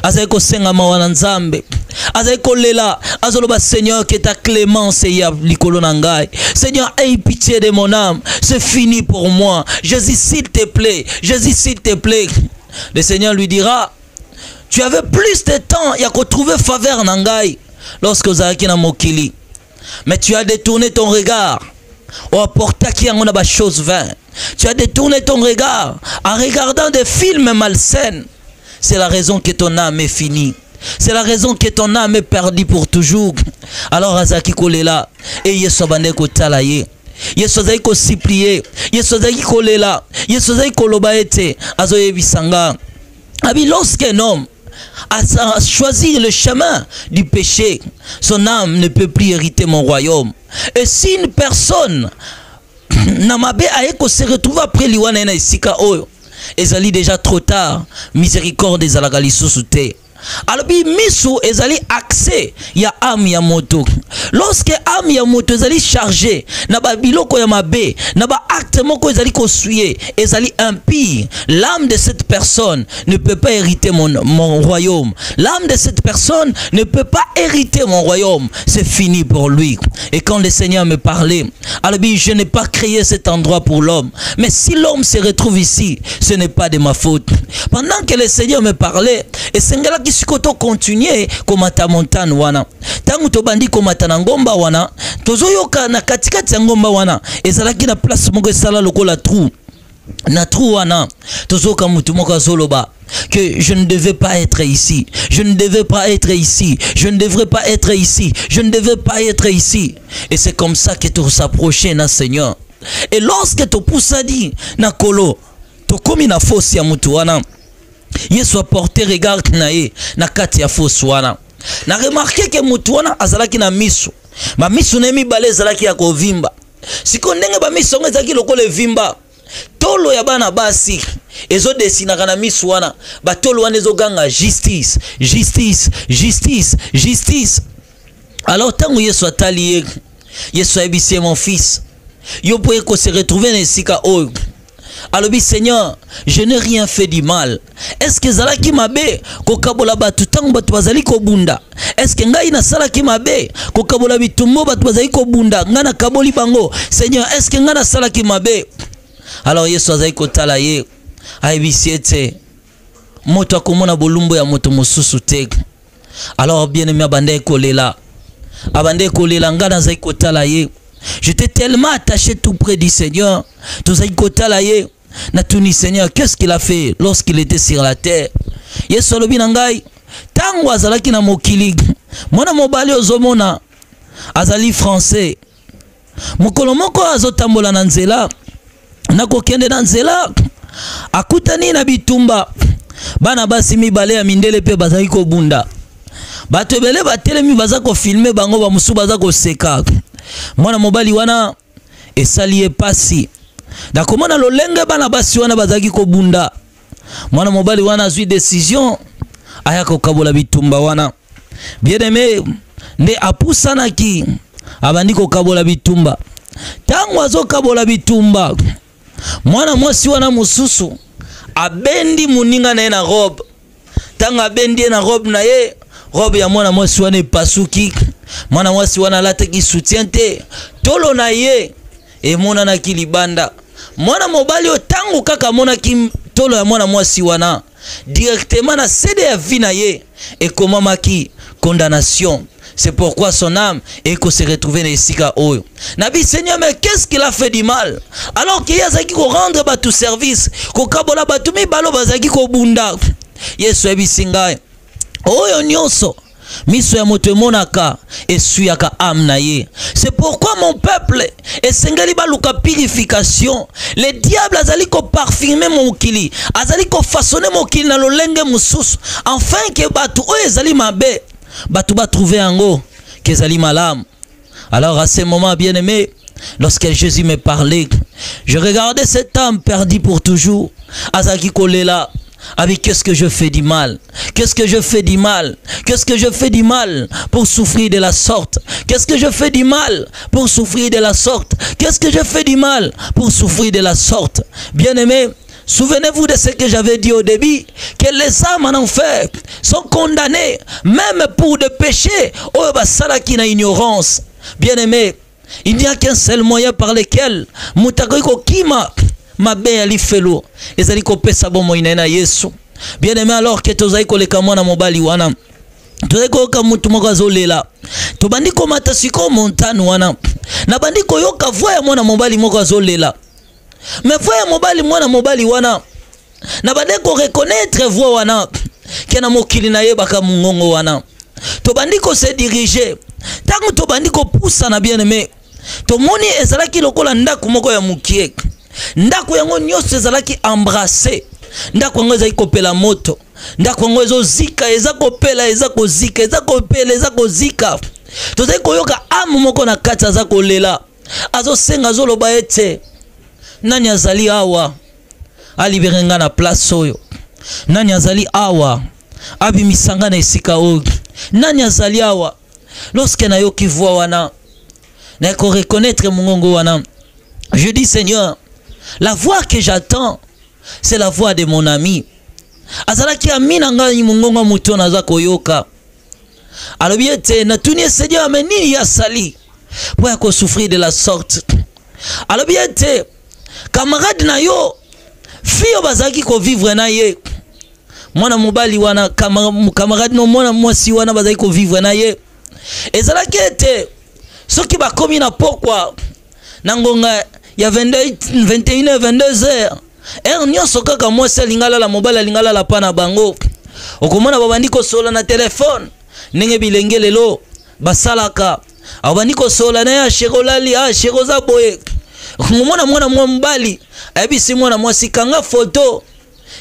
Azaki kosenga mawana nzambe, azaki kolela, azoloba Seigneur que ta clémence ya likolo na ngai. Seigneur, aie pitié de mon âme, c'est fini pour moi. Jésus s'il te plaît, Jésus s'il te plaît. Le Seigneur lui dira, tu avais plus de temps ya ko trouver faveur na ngai lorsque ozalaki na mokili, mais tu as détourné ton regard au apportaki yango na ba chose vaine. Tu as détourné ton regard en regardant des films malsains. C'est la raison que ton âme est finie. C'est la raison que ton âme est perdue pour toujours. Alors azaki kolela et yeso bande ko tala ye. Yeso azaki ko supplier, yeso azaki kolela, yeso azaki koloba ete azoyebisanga. Abi lorsqu'un homme a choisi le chemin du péché, son âme ne peut plus hériter mon royaume. Et si une personne namabe aeko se retrouve après liwana na isika oyo, ezali déjà trop tard, miséricorde ezalaka lisusu te. Alors misu ezali accès ya âme ya moto. Lorsque âme ya moto ezali chargé na ba biloko ya mabe, na ba acte moko ezali kosuye, ezali impie, l'âme de cette personne ne peut pas hériter mon royaume. L'âme de cette personne ne peut pas hériter mon royaume. C'est fini pour lui. Et quand le Seigneur me parlait, alors je n'ai pas créé cet endroit pour l'homme. Mais si l'homme se retrouve ici, ce n'est pas de ma faute. Pendant que le Seigneur me parlait, et Sengala qui sikoto continuer komata montagne wana. Tangu to bandi komata na ngomba wana, tozoyoka na katikati ya ngomba wana, ezalaki na place moko esala lokola trou. Na trou wana, tozoka mutu moko azoloba que je ne devais pas être ici, je ne devais pas être ici, je ne devrais pas être ici, je ne devais pas être ici. Et c'est comme ça que tu s'approchais na Seigneur. Et lorsque tu poussadi na kolo, tu komi na fosse ya mutu wana, Yesu a porté regard na ye na kati ya fosse wana. Na remarqué que mutu wana azalaki na miso. Ba miso na mibale azalaki ya kovimba. Siko ndenge ba miso ezalaki lokola vimba. Tolo ya bana basi ezo desinaka na miso wana. Ba tolo wana ezo ganga justice, justice, justice, justice. Alors tango Yesu atali ye, Yesu a ebisi mon fils. Yo poye ko se retrouver na esika oyo. alobi Seigneur, je n'ai rien fait du mal. Est-ce que zalaki mabe kokabola batu tango batu bazali kobunda? Est-ce que ngai na salaki mabe kokabola bitumbo batu bazali kobunda ngana kaboli bango? Seigneur, est-ce que ngana salaki mabe? Alors Yesu azali kotala ye ayebisi ete moto akomona bolumbu ya moto mosusu te. Alors bien aimé abande kolela, abande kolela ngana azali kotala ye. J'étais tellement attaché tout près du Seigneur. Tout azali kotala ye. Natuni Seigneur, qu'est-ce qu'il a fait lorsqu'il était sur la terre? Yesu alobi na ngai tango azalaki na mokili mwana mobali ozomona azali français. Mokolo moko azotambola na nzela, nakokende na nzela akutani na bitumba bana basi mibale ya mindele pe bazali kobunda. Bato ebele batelemi baza ko filmer bango ba musu baza ko seka. Mwana mobali wana esali epasi. Dakomona lolenge bana basi wana bazaki kobunda. Mwana mobali wana azui décision aya kokabola bitumba wana. Bien aimé, nde apusana ki abandi kokabola bitumba. Tango azokabola bitumba, mwana mwasi wana mususu abendi muninga na ye na robe. Tango abendi na robe na ye, robe ya mwana mwasi wana epasuki. Mwana mwasi wana lataki soutien te. Tolo na ye emona na kilibanda. Mwana mobali otango kaka mona ki tolo ya mwana mwasi wana directement na sede ya vie na ye ekomamaki condamnation. C'est pourquoi son âme est se retrouver dans esika oyo. Nabi Seigneur, mais qu'est-ce qu'il a fait du mal? Alors qu'il y a zaki ko rendre batu service, ko kabola batu mi balo bazaki ko bunda. Yesu ebisinga oyo nyonso miso ya moto monaka esuyaka âme na ye. C'est pourquoi mon peuple esengeli baluka purification. Le diable azali ko parfumer mon kili, azali ko façonner mon kili na lolenge mususu, afin que batu oyo ezali mabe batu ba trouver yango que ezali malamu. Alors à ce moment, bien aimé, lorsque Jésus me parlait, je regardais cette âme perdue pour toujours. Azaki kolela. Avec qu'est-ce que je fais du mal? Qu'est-ce que je fais du mal? Qu'est-ce que je fais du mal pour souffrir de la sorte? Qu'est-ce que je fais du mal pour souffrir de la sorte? Qu'est-ce que je fais du mal pour souffrir de la sorte? Bien-aimés, souvenez-vous de ce que j'avais dit au début, que les âmes en enfer sont condamnées même pour des péchés oh basalaki na ignorance. Bien-aimés, il n'y a qu'un seul moyen par lequel mutakoiko kima mabe ali felo ezali kopesa bomo inena Yesu. Bien aimé, alors que tozali koleka mwana mobali wana tozali koyoka mutu moko azolela, tobandi komata siko montane wana na bandi koyoka voix ya mwana mobali moko azolela. Mais voix ya mobali mwana mobali wana na bandi ko reconnaître voix wana kena mokili na yebaka mungongo wana. Tobandi ko se diriger tango tobandi ko poussa na bien aimé, tomoni ezalaki lokola ndako moko ya mukie. Ndako yango nyonso ezalaki embrasser. Ndako yango ezali kopela moto. Ndako yango ezozika, eza kopela, eza kozika, eza kopela, eza kozika. Tozali koyoka ame moko na kati aza kolela. Azosenga azoloba ete nani azali awa alibere nga na place oyo? Nani azali awa abimisanga na esika oyo? Nani azali awa? Lorsque nayoki voix wana na ko reconnaître mungongo wana, je dis Seigneur, la voix que j'attends, c'est la voix de mon ami. Azalaki amina ngai mungongo muto naza koyoka. Alobi ete natuni Seigneur, mais nini ya sali pour ko souffrir de la sorte? Alobi ete camarade na yo fio bazaki ko vivre na ye. Mwana mobali wana camarade no mwana mwasi wana bazaki ko vivre na ye. Ezalaki ete soki bakomi na pokwa na ngonga ya 21h 22h nyonso kaka mwasi alingala la mobali alingala la pana bango okomona babandi kosola na telefone ndenge bilenge lelo basalaka abandi kosola na ya shekolali shekoza boye. Okomona mwana mobali ayebisi mwana mwasi kanga photo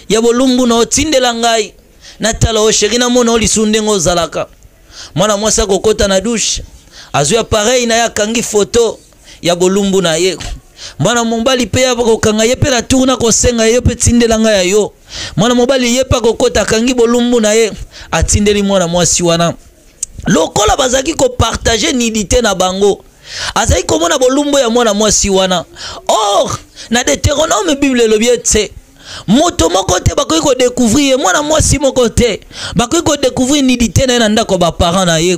ya bolumbu na otindela ngai natala o sheri na mona olisunde ngo zalaka. Mwana mwasi akokota na douche azua pareil na ya kangi photo ya bolumbu na ye. Mwana mobali pe ya kokanga ye pe na tourna ko senga ye pe tindela nga ya yo. Mwana mobali ye pa kokota kangi bolumbu na ye atindeli mwana mwasi wana. Lokola bazaki ko partager nidité na bango azali komona bolumbu ya mwana mwasi wana. Or na Deutéronome Bible elobi moto moko te bakoki ko découvrir mwana mwasi moko te bakoki ko découvrir nudité na ndako ba parents na ye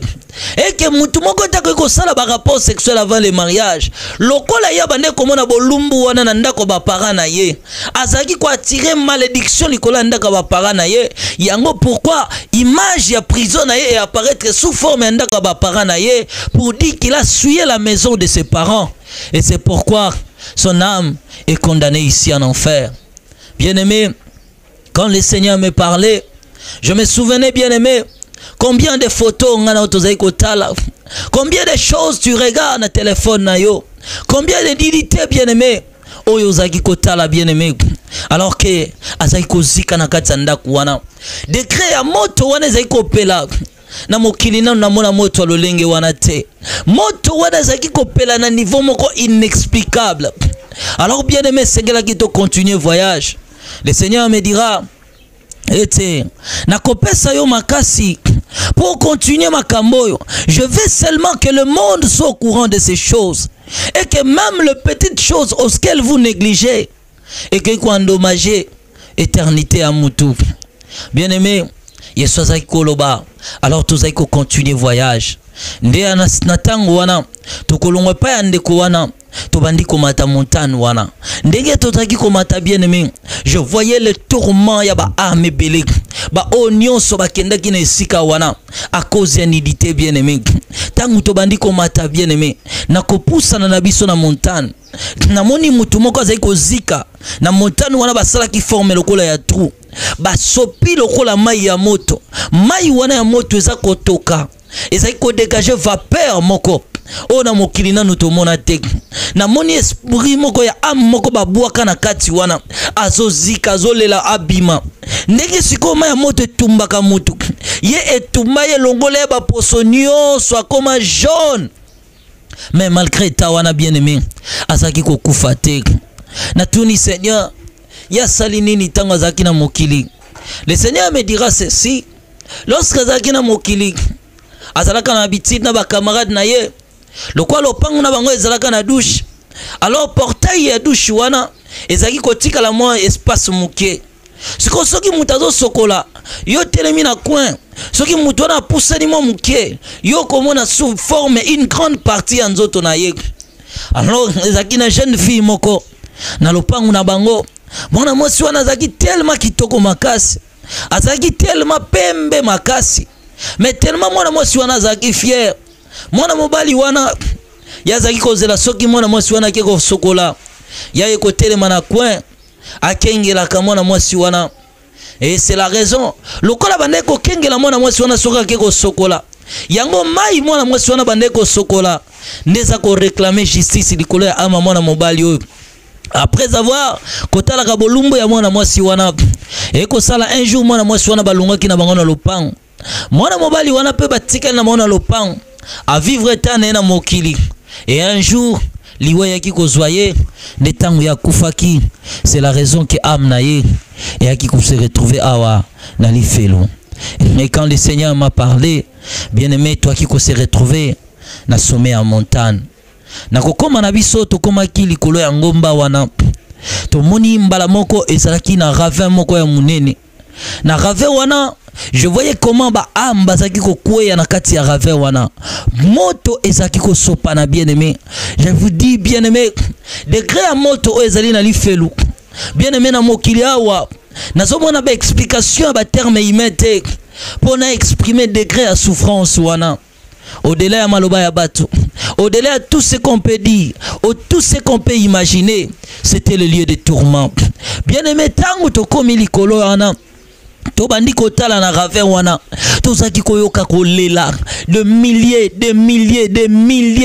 et que mutu moko te ko sala ba rapport sexuel avant le mariage lokola ya bande komona bolumbu wana na ndako ba parents na ye azaki ko attirer malédiction likola ndako ba parents na ye yango pourquoi image ya prison na ye apparaître sous forme ya ndako ba parents na ye pour dire qu'il a souillé la maison de ses parents et c'est pourquoi son âme est condamnée ici en enfer. Bien-aimé, quand le Seigneur me parlait, je me souvenais, bien-aimé, combien de photos on a combien de choses tu regardes dans le téléphone, combien de dignité, bien-aimé, oyozaki kotala, bien-aimé, alors que azaiko zika na katanda kuwana, décret ya moto wana zaiko pela. Na mokili na mona moto lolenge wana te moto wana zaki kopela na niveau moko inexplicable. Alors bien aimé sengela ki to continuer voyage, le Seigneur me dira ete na kopesa yo makasi pour continuer makamboyo. Je veux seulement que le monde soit au courant de ces choses et que même les petites choses auxquelles vous négligez et que vous endommagez éternité à mutu. Bien aimé Yesoza koloba. Alors tous aiko continuer voyage. Nde natango wana tukolongwe pa ya ndeko wana tobandi komata montagne wana. Ndenge totaki komata bien aimé. Je voyais le tourment ya ba arme belé. Ba onion so ba kenda ki na esika wana à cause ya nudité bien aimé. Tangu tobandi komata bien aimé. Na kopusa na biso na montagne. Na moni mutu moko zaiko zika na montagne wana basala ki forme lokola ya trou. Ba sopi lokola mai ya moto. Mai wana ya moto eza kotoka. Eza ko dégager vapeur moko. O na mokili na nutomona te. Na moni esprit moko ya âme moko babuaka na kati wana. Azozika azolela abima. Ndenge siko mai ya moto etumbaka mutu. Ye etumba ye longole ba posonio soit comme jaune. Mais malgré ta wana bien aimé, azaki ko kufate. Na tuni Seigneur, ya salini ni tango azaki na mokili. Le Seigneur me dira ceci, lorsque azaki na mokili, azalaka na habitude na ba camarade na ye, lokwa lopango na bango ezalaka na douche. Alors portail ya douche wana ezaki kotika la moi espace muke. Siko soki mutazo sokola, yo telemi na coin. Soki mutu wana pousse ni mo muke, yo komona sous forme une grande partie en nzoto na ye. Alors ezaki na jeune fille moko na lopango na bango. Mwana mwasi wana azaki tellement kitoko makasi. Azaki tellement pembe makasi. Mais tellement mwana mwasi wana azaki fier. Mwana mobali wana yazaki kozela soki mwana mwasi wana keko sokola. Ya eko telema na coin akengela ka mwana mwasi wana. Et c'est la raison. Lokola bandeko kengela mwana mwasi wana soka keko sokola. Yango mai mwana mwasi wana bandeko sokola. Ndeza ko réclamer justice likolo ya ama mwana mobali oyo. Après avoir kotala ka bolumbu ya mwana mwasi wana eko sala un jour mwana mwasi wana balungaki na bango na lopango. Mwana mobali wana pe batika na mwana lopango a vivre tane na mokili. Et un jour liwe yaki kozwaye de tango ya kufaki. C'est la raison que âme na ye et yaki ko se retrouver awa na lifelo. Mais quand le Seigneur m'a parlé, bien aimé, toi qui ko se retrouver na sommet en montagne. Na kokoma na biso to koma ki likolo ya ngomba wana. To moni mbala moko ezalaki na ravin moko ya munene. Na ravin wana je voyais comment ba âme bazaki ko kweya na kati ya ravin wana. Moto ezaki ko sopa na bien aimé. Je vous dis bien aimé, degré ya moto ezali na lifelu. Bien aimé na mokili awa. Nazomona ba explication ba terme imete pour na exprimer degré ya souffrance wana. Au-delà ya maloba ya batu, au-delà de tout ce qu'on peut dire, tout ce qu'on peut imaginer, c'était le lieu de tourment. Bien aimé, tango to komi likolo wana, to bandi kotala na ravin wana, to zaki koyoka kolela, de milliers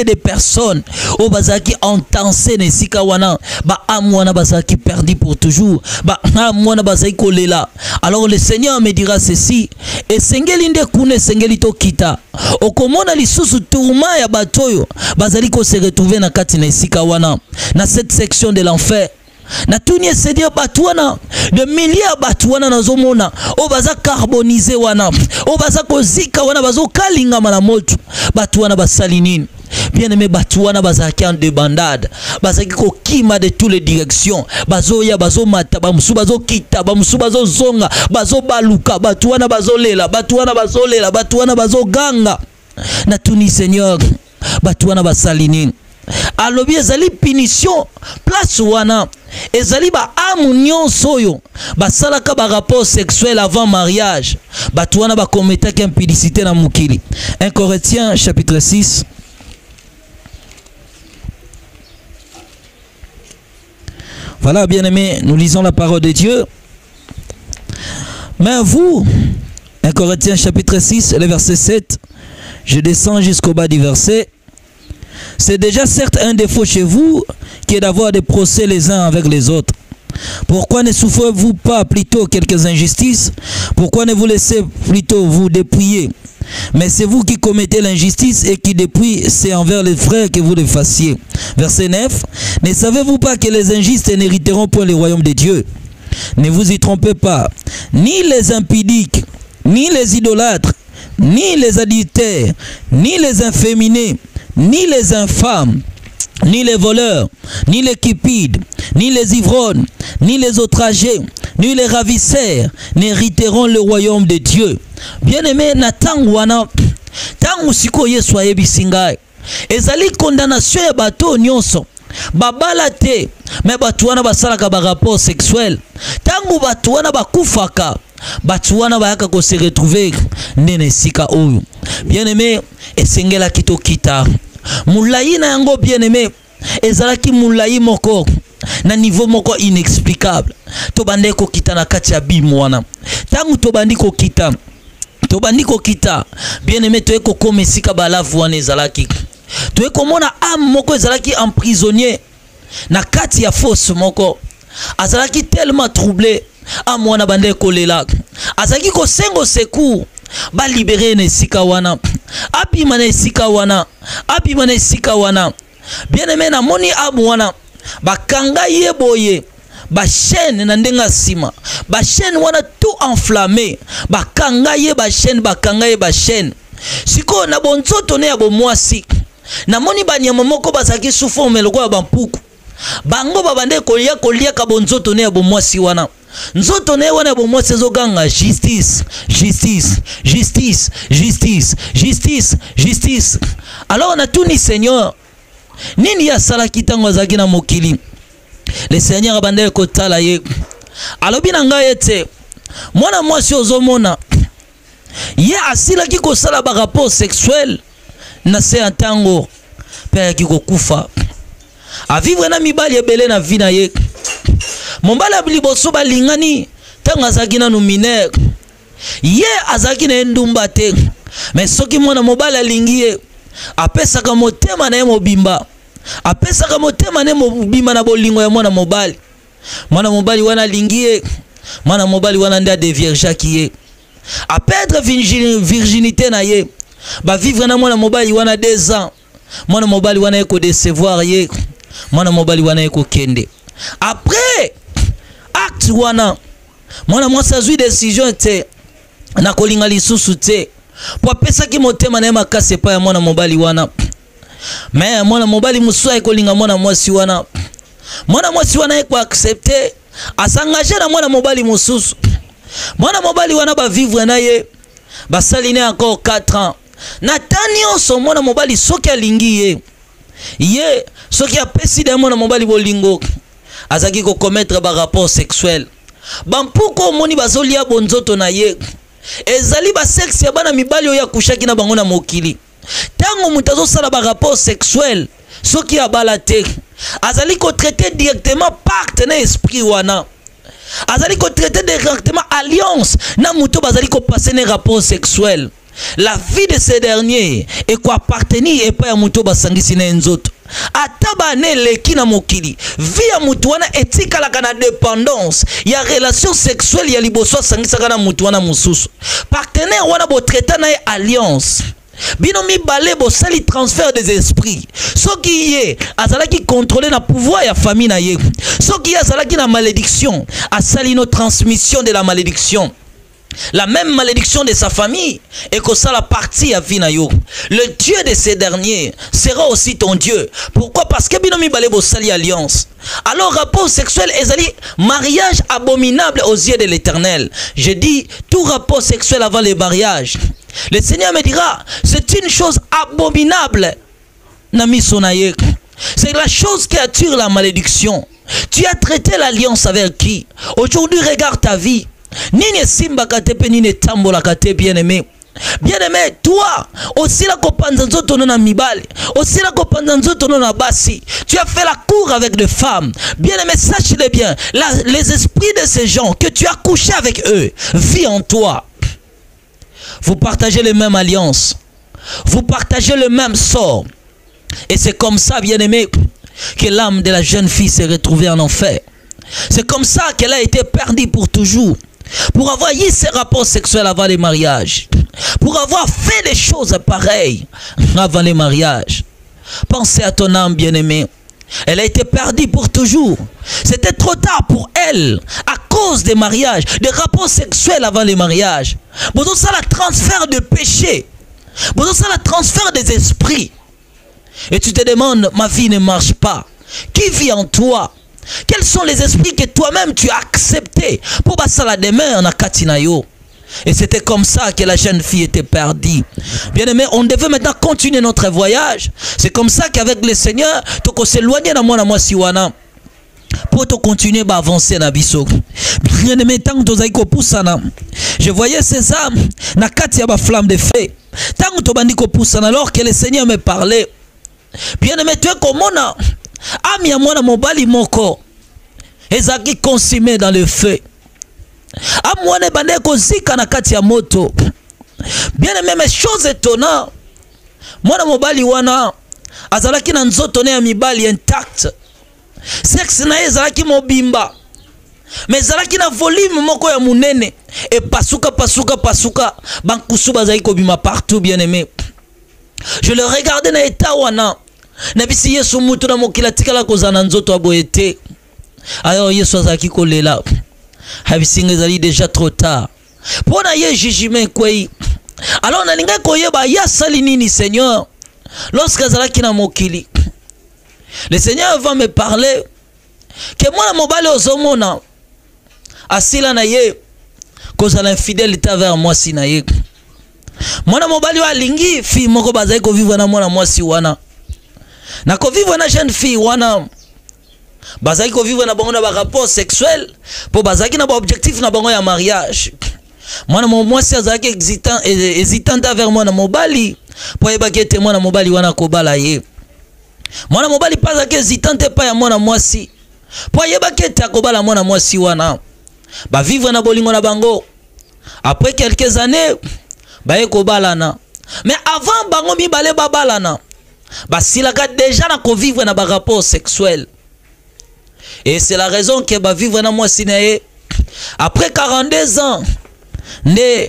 de personnes, o bazaki entense ne sika wana, ba am wana bazaki perdu pour toujours, ba am wana bazaki kolela. Alors le Seigneur me dira ceci, et sengeli nde kune sengeli to kita, okomona lisusu tourma ya batoyo, bazali ko se retrouver na kati na sika wana, na cette section de l'enfer. Na tunie se dire batouana de milliers batouana na zomona o baza carbonisé wana o baza kozika wana bazo kalinga mana moto batouana basalinine Bien aimé, batouana bazaki en débandade. Bazaki ko kima de toutes les directions. Bazo ya bazo mata, bamusu bazo kita, bamusu bazo zonga, bazo baluka, batouana bazo lela, batouana bazo lela, batouana bazo ganga. Na tuni Seigneur, batouana basalini. Alobi ezali punition place wana ezali ba amunion soyo basalaka ba rapport sexuel avant mariage batu wana ba commettre impudicité na mukili. 1 Corinthiens chapitre 6 Voilà, bien-aimés, nous lisons la parole de Dieu. Mais vous, 1 Corinthiens chapitre 6, le verset 7, je descends jusqu'au bas du verset. C'est déjà certes un défaut chez vous qui est d'avoir des procès les uns avec les autres. Pourquoi ne souffrez-vous pas plutôt quelques injustices? Pourquoi ne vous laissez plutôt vous dépouiller? Mais c'est vous qui commettez l'injustice et qui depuis c'est envers les frères que vous le fassiez. Verset 9. Ne savez-vous pas que les injustes n'hériteront point le royaume de Dieu? Ne vous y trompez pas. Ni les impudiques, ni les idolâtres, ni les adultères, ni les inféminés, ni les infâmes, ni les voleurs, ni les cupides, ni les ivrognes, ni les outragés, ni les ravisseurs n'hériteront le royaume de Dieu. Bien-aimé, na tangu wana tangu siko Yesu ayebisi ngai ezali condamnation ya bato nyonso babala te me batu wana basalaka ba rapport sexuel tangu batu wana bakufaka batu wana bayaka ko se retrouver ndene sika oyo. Bien-aimé, esengela kitokita mulai na yango bien-aimé ezalaki mulai moko na niveau moko inexplicable to bande ko kita na kati ya bimu wana tangu to bandi ko kita bien-aimé to eko komesika balavu wana ezalaki to eko mona âme moko ezalaki emprisonnier na kati ya fosse moko azalaki tellement troublé âme wana bande kolela azalaki ko sengo secours ba libérer na sika wana api mana sika wana bien-aimé na moni âme wana bakanga yeboye ba chaîne na ndenga sima ba chaîne wana tout enflammé bakanga ye ba chaîne siko na bonzoto ne ya bomwasi na moni banyama moko basaki souffre meloko ya bampuku bango babande kolia ka bonzoto ne ya bomwasi wana nzoto ne wana ya bomwasi ezoganga justice. Alors na tuni Seigneur nini ya sala kitango azaki na mokili. Le Seigneur abandele kotala ye alobi na ngai ete mwana mwasi ozomona ye asila ki kosala ba rapport sexuel na se antango pe ki kokufa a vivre na mibali ebele na vie na ye mombala biliboso balingani tanga azaki na mineur ye azaki na ndumba te mais soki mwana mobala alingi ye apesaka motema na ye mobimba apesaka motema ne mobimba na bolingo ya mwana mobali wana lingie mwana mobali wana nda de vierge ki ye a perdre virginité na ye ba vivre na mwana mobali wana 2 ans mwana mobali wana eko décevoir ye mwana mobali wana eko kende après acte wana mwana mwasi azwi décision te na kolinga lisusu te po apesaki motema na ye makasi epai ya mwana mobali wana. Mais mwana mobali mususu ekolinga mwana mwasi wana eko accepter asangager na mwana mobali mususu mwana mobali wana ba vivre na ye basaline encore 4 ans na tani onso mwana mobali soki alingi ye soki apesi de mwana mobali bolingo azaki ko commettre ba rapport sexuel bampuko moni bazolia bonzoto na ye ezali ba sexe ya bana mibali oya kushaki na bango na mokili tango mutazo sala ba rapport sexuel soki abala te azali ko traiter directement partenaire esprit wana azali ko traiter directement alliance na muto bazali ko passer ne rapport sexuel. La vie de ces derniers est quoi appartenir et pas à muto basangisi na nzoto ataba ne leki na mokili vie ya mutu wana etika la kana dépendance ya relation sexuelle ya liboso sangisa kana mutu wana mususu partenaire wana bo traiter na alliance bino mibale bo sali transfert des esprits soki ye azalaki contrôler na pouvoir ya famille na ye soki ye azalaki na malédiction asali no transmission de la malédiction la même malédiction de sa famille et que ça la partie à Vinayo. Le Dieu de ces derniers sera aussi ton Dieu. Pourquoi? Parce que binomi balebo sali alliance. Alors rapport sexuel est mariage abominable aux yeux de l'Éternel. Je dis tout rapport sexuel avant le mariage. Le Seigneur me dira, c'est une chose abominable. Nami sonaye. C'est la chose qui attire la malédiction. Tu as traité l'alliance avec qui? Aujourd'hui, regarde ta vie. Nini simba katepe nini tambola kate bien-aimé. Bien-aimé, toi, aussi la kopanzanzo tono na mibali, aussi la kopanzanzo tono na basi. Tu as fait la cour avec des femmes. Bien-aimé, sache-le bien. Les esprits de ces gens que tu as couché avec eux vivent en toi. Vous partagez les mêmes alliances. Vous partagez le même sort. Et c'est comme ça, bien-aimé, que l'âme de la jeune fille s'est retrouvée en enfer. C'est comme ça qu'elle a été perdue pour toujours. Pour avoir eu ces rapports sexuels avant les mariages. Pour avoir fait des choses pareilles avant les mariages. Pensez à ton âme, bien-aimé. Elle a été perdue pour toujours. C'était trop tard pour elle à cause des mariages, des rapports sexuels avant les mariages. Bon, ça, le transfert de péché. Bon, ça, le transfert des esprits. Et tu te demandes, ma vie ne marche pas. Qui vit en toi? Quels sont les esprits que toi-même tu as acceptés pour passer la demain en Akatinayo? Et c'était comme ça que la jeune fille était perdue. Bien aimé, on devait maintenant continuer notre voyage. C'est comme ça qu'avec le Seigneur, tu peux s'éloigner de moi siwana. Pour te continuer à avancer dans biso. Bien aimé, tant que tu as poussana, je voyais ces âmes na katia ba flamme de feu. Tant que tu as dit poussana, alors que le Seigneur me parlait. Bien aimé, tu es comme moi. Ami à moi mobali moko ezaki consumé dans le feu. Amwane bande ko zika na kati ya moto. Bien aimé, mais chose étonnante. Mwana mobali wana azalaki na nzoto ne ya mibali intact. Sexe na ezalaki mobimba. Mais ezalaki na volume moko ya munene et pasuka. Bankusu bazali ko bima partout, bien aimé. Je le regardais na état wana. Nabisi Yesu mutu na mokila tikala kozana nzoto aboyete. Alors Yesu azaki kolela. Habisi ngezali déjà trop tard. Pona ye jugement kwei. Alors nalinga koyeba ya sali nini Seigneur. Lorsque azalaki na mokili. Le Seigneur va me parler que moi na mobali ozomona asila na ye kozala infidélité vers moi si na ye. Mwana mobali wa lingi fi moko bazali ko vivre na mwana mwasi wana. Na ko vivre na jeune fille wana bazali ko vivre na bango na ba rapport sexuel po bazaki na ba objectif na bango ya mariage. Mwana mwasi azaki hésitant vers moi na mobali po yebaki te mwana mobali wana ko bala ye. Mwana mobali pas azaki hésitant pa ya mwana mwasi po yebaki te ko bala mwana mwasi wana. Ba vivre na bolingo na bango. Après quelques années ba ko balana. Mais avant bango mi balé ba balana. Basilaka déjà na ko vivre na ba rapport sexuel. Et c'est la raison que ba vivre na moi sinaye après 42 ans ne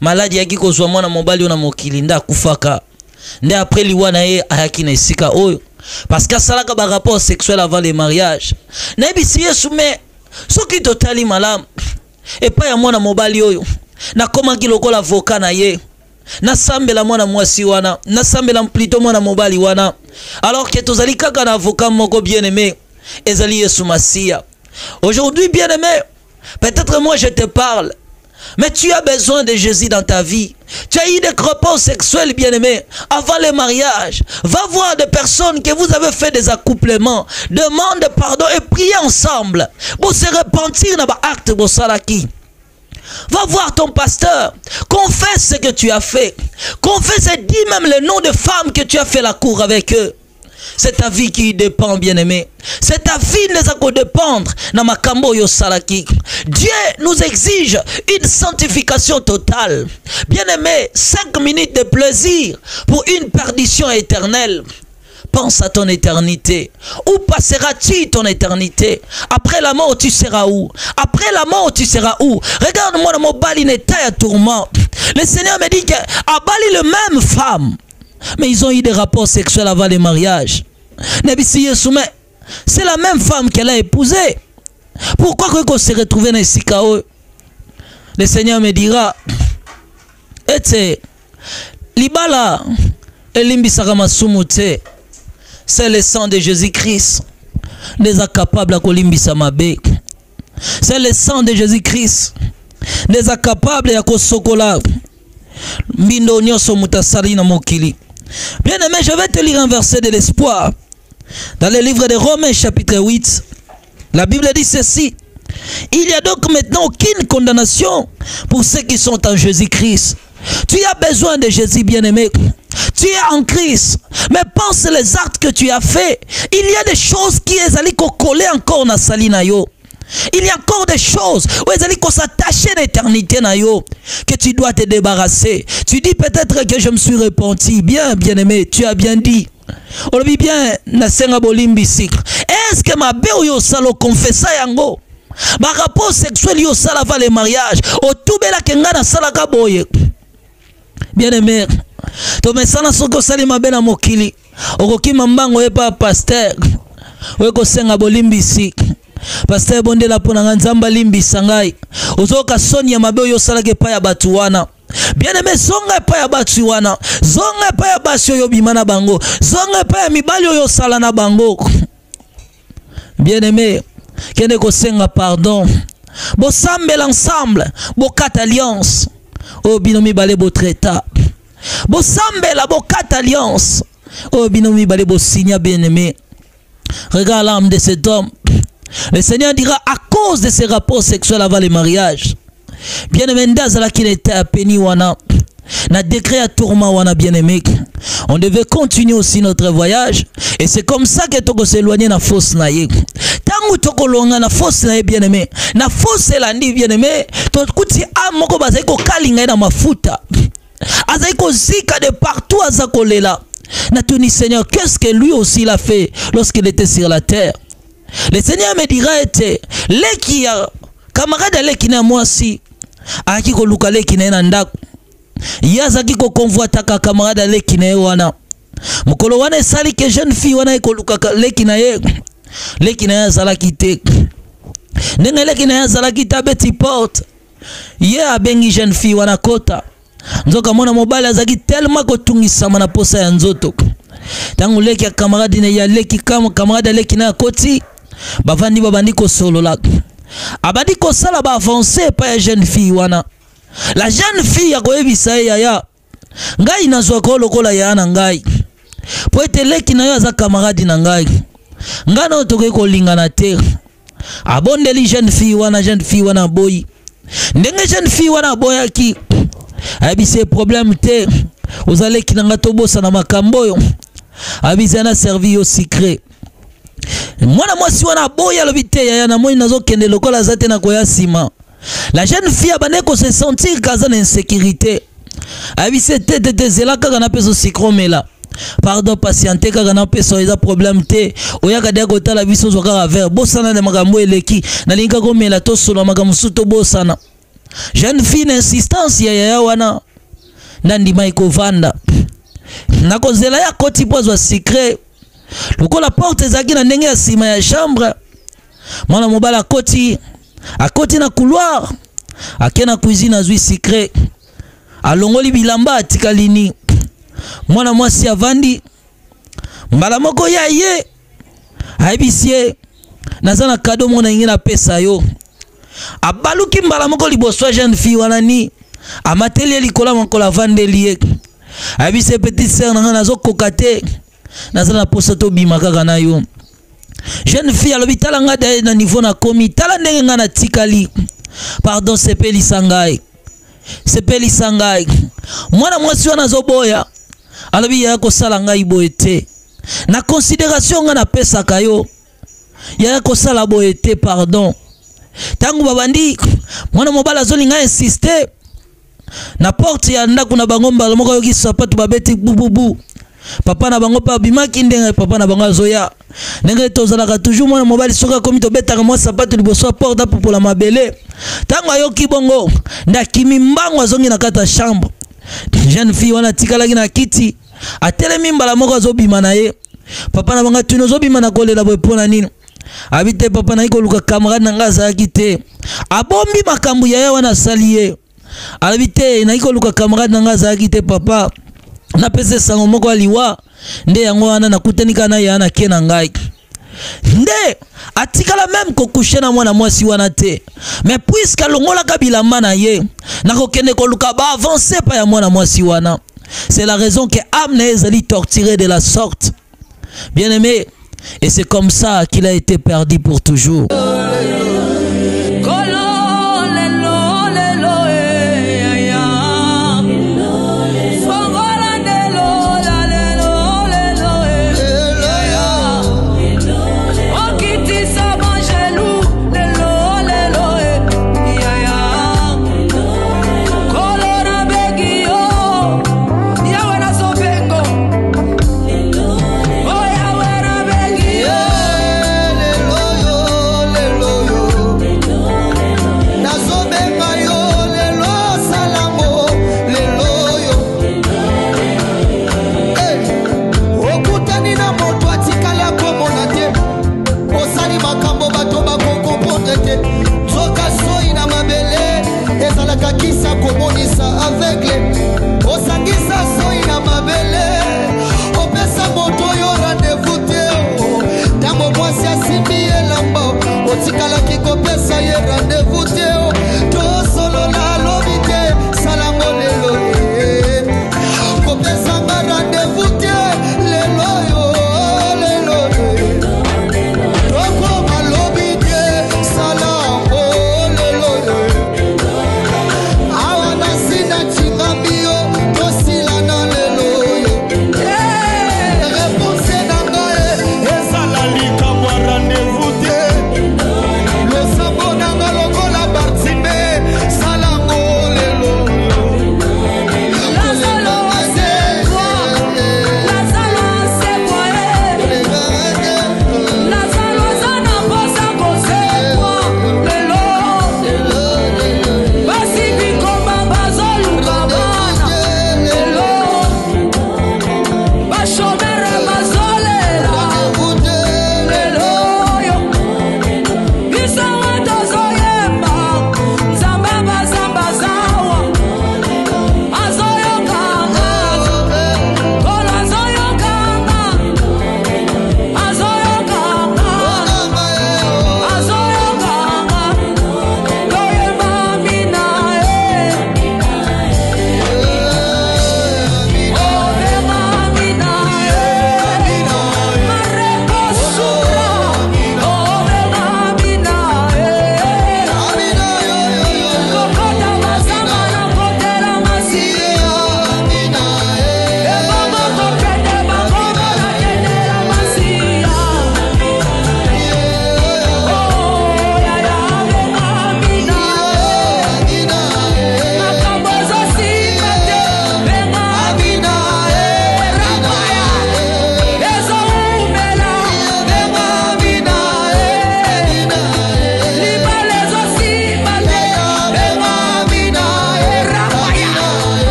maladie yaki ko zwa mwana mobali na mokili nda kufaka. Ne après liwana ye ayaki na esika oyo parce que salaka ba rapport sexuel avant le mariage. Na bisi Yesu me soki totali malam et pas ya mwana mobali oyo na koma ki lokola avocat na ye. Na sambela mwana mwasi wana, na sambela plutôt mwana mobali wana. Alors que tozali kaka na avocat moko bien aimé, ezali Yesu Masia. Aujourd'hui bien aimé, peut-être moi je te parle, mais tu as besoin de Jésus dans ta vie. Tu as eu des rapports sexuels bien aimé avant le mariage. Va voir des personnes que vous avez fait des accouplements. Demande pardon et priez ensemble. Pour se repentir dans l'acte de salaki. Va voir ton pasteur. Confesse ce que tu as fait. Confesse et dis même le nom de femmes que tu as fait la cour avec eux. C'est ta vie qui dépend, bien-aimé. C'est ta vie qui ne doit dépendre. Dieu nous exige une sanctification totale. Bien-aimé, 5 minutes de plaisir pour une perdition éternelle. Pense à ton éternité. Où passeras-tu ton éternité? Après la mort, tu seras où? Après la mort, tu seras où? Regarde-moi dans mon bali état à tourment. Le Seigneur me dit que à Bali, le même femme. Mais ils ont eu des rapports sexuels avant le mariage. C'est la même femme qu'elle a épousée. Pourquoi qu'on se retrouve dans les Sikao? le Seigneur me dira, ete libala elimbisaka masumu te, c'est le sang de Jésus-Christ n'est capable de limbisa mabe. C'est le sang de Jésus-Christ n'est capable de kosokola mbindo nyoso mutasali na mokili. Bien aimé, je vais te lire un verset de l'espoir dans le livre de Romains chapitre 8. La Bible dit ceci: il n'y a donc maintenant aucune condamnation pour ceux qui sont en Jésus-Christ. Tu as besoin de Jésus, bien-aimé. Tu es en Christ. Mais pense les actes que tu as fait. Il y a des choses qui sont collées encore dans salina yo. Il y a encore des choses où ils allaient s'attacher à l'éternité que tu dois te débarrasser. Tu dis peut-être que je me suis repenti. Bien, bien-aimé, tu as bien dit. On dit bien, est-ce que ma belle yo salo confessa yango? Ma rapport sexuel yo sala va le mariage. O tubela kenga na sala kaboye. Bien-aimé, to mesana soko sali mabena mokili. Okoki mambango epa pasteur. Weko senga bolimbisi. Pasteur bonde la pona nzamba limbisa ngai. Ozoka sonia mabe yo sala ke pa ya batu wana. Bien-aimé, zonga pa ya batu wana. Zonga pa ya basio yo bimana bango. Zonga pa ya mibali yo sala na bango. Bien-aimé, kende ko senga pardon. Bo sambe l'ensemble, bo kat alliance. Oh binomi bale bo treta. Bo sambe la bo kat alliance. Oh binomi bale bo signa, bien-aimé. Regarde l'âme de cet homme. Le Seigneur dira à cause de ces rapports sexuels avant le mariage. Bien-aimé, ndazala qui n'était à péni wana. Na décret à tourment wana, bien-aimé. On devait continuer aussi notre voyage. Et c'est comme ça que toko s'éloigner na fosse naye. Tangu toko longa na fosse naye, bien-aimé. Na fosse landi, bien-aimé. Tokuti amoko bazeko kalinga na mafuta. Azaiko zika de partout azakolela. Na tuni Seigneur, qu'est-ce que lui aussi il a fait lorsqu'il était sur la terre? Le Seigneur me dira était leki ya camarade leki na moi si aki ko luka leki na ndako yazaki ko convoita ka camarade leki na wana mukolo wana sali ke jeune fille wana ko luka leki na ye leki na zala kite ndenge leki na zala kita beti porte ye abengi jeune fille wana kota nzoka mona mobile azaki tellement ko tungisa mana posa ya nzoto tangu leki ya camarade ne ya leki kama camarade leki na koti bavandi babandi ko solola abandi ko sala ba avancer pa ya jeune fille wana la jeune fille ya ko ebisa ya ngai nazwa ko lokola ya na ngai po eteleki na yo za camarade na ngai ngana to ko lingana te abondeli jeune fille wana boy ndenge jeune fille wana boyaki abise problème te ozale kinanga to bosa na makambo yo abise na servi au secret. Mwana mwasi wana boya lobite ya na moi nazo kende lokola zate na koya sima. La jeune fille abane ko se sentir kaza na insécurité. Abise tete zela kaka na peso sikromela. Pardon patiente kaka na peso eza problème te. Oya ka dia kota la biso zoka vers bosana de makambo eleki na linga ko mela to solo makambo suto bosana. Jeune fille insistance ya wana ndandi mai ko vanda. Na kozela ya koti pozo secret. Loko la porte ezaki na ndenge ya sima ya chambre. Mwana mobala akoti na couloir. Ake na cuisine azui secret. Alongoli bilamba atikalini. Mwana mwasi avandi. Mbala moko ya ye. Aibisie. Nazana kado mona ingi na pesa yo. Abaluki mbala moko liboso jeune fille wanani. Amateli likola mankola vandeli ye. Aibisie petite sœur nanga nazo kokate. Nazala posa to bimaka na yo. Jeune fille à l'hôpital nga na niveau na komi tala ndenge nga na tikali. Pardon sepeli sangai. Sepeli sangai. Mwana mwasi wana zo boya. Alobi ya ko sala ngai boete. Na considération nga na pesa kayo. Ya ko sala boete pardon. Tangu babandi mwana mobala zoli nga insister. Na porte ya ndako na bangomba moko yoki sapatu babeti bububu. Papa na bango pa bimaki ndenge papa na bango zoya ndenge tozalaka toujours mwana mobali soka komi to betaka mwa sapato liboso porte pour la mabele tango ayoki bongo ndakimi mbango azongi na kata chambre jeune fille wana tikalaki na kiti atelemi mbala moko azobima na ye papa na bango tuno zobima na kolela boye pona nini Abite papa na ikoluka camarade nanga azalaki te. Abombi makambo ya yawa na saliye. Abite na ikoluka camarade nanga azalaki te papa. Na pese sango moko aliwa nde yango wana nakutani kana ya na kena ngai. Nde atikala même kokushe na mwana mwasi wana te. Mais puisque longola kabilamba na ye na kokende koluka ba avancer pa ya mwana mwasi wana. C'est la raison que âme ezali torturé de la sorte. Bien-aimé, et c'est comme ça qu'il a été perdu pour toujours.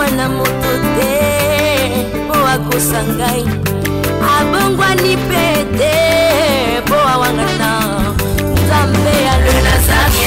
mwana moto te po akosa ngai abongwani pete po awangata nzambe alela zaki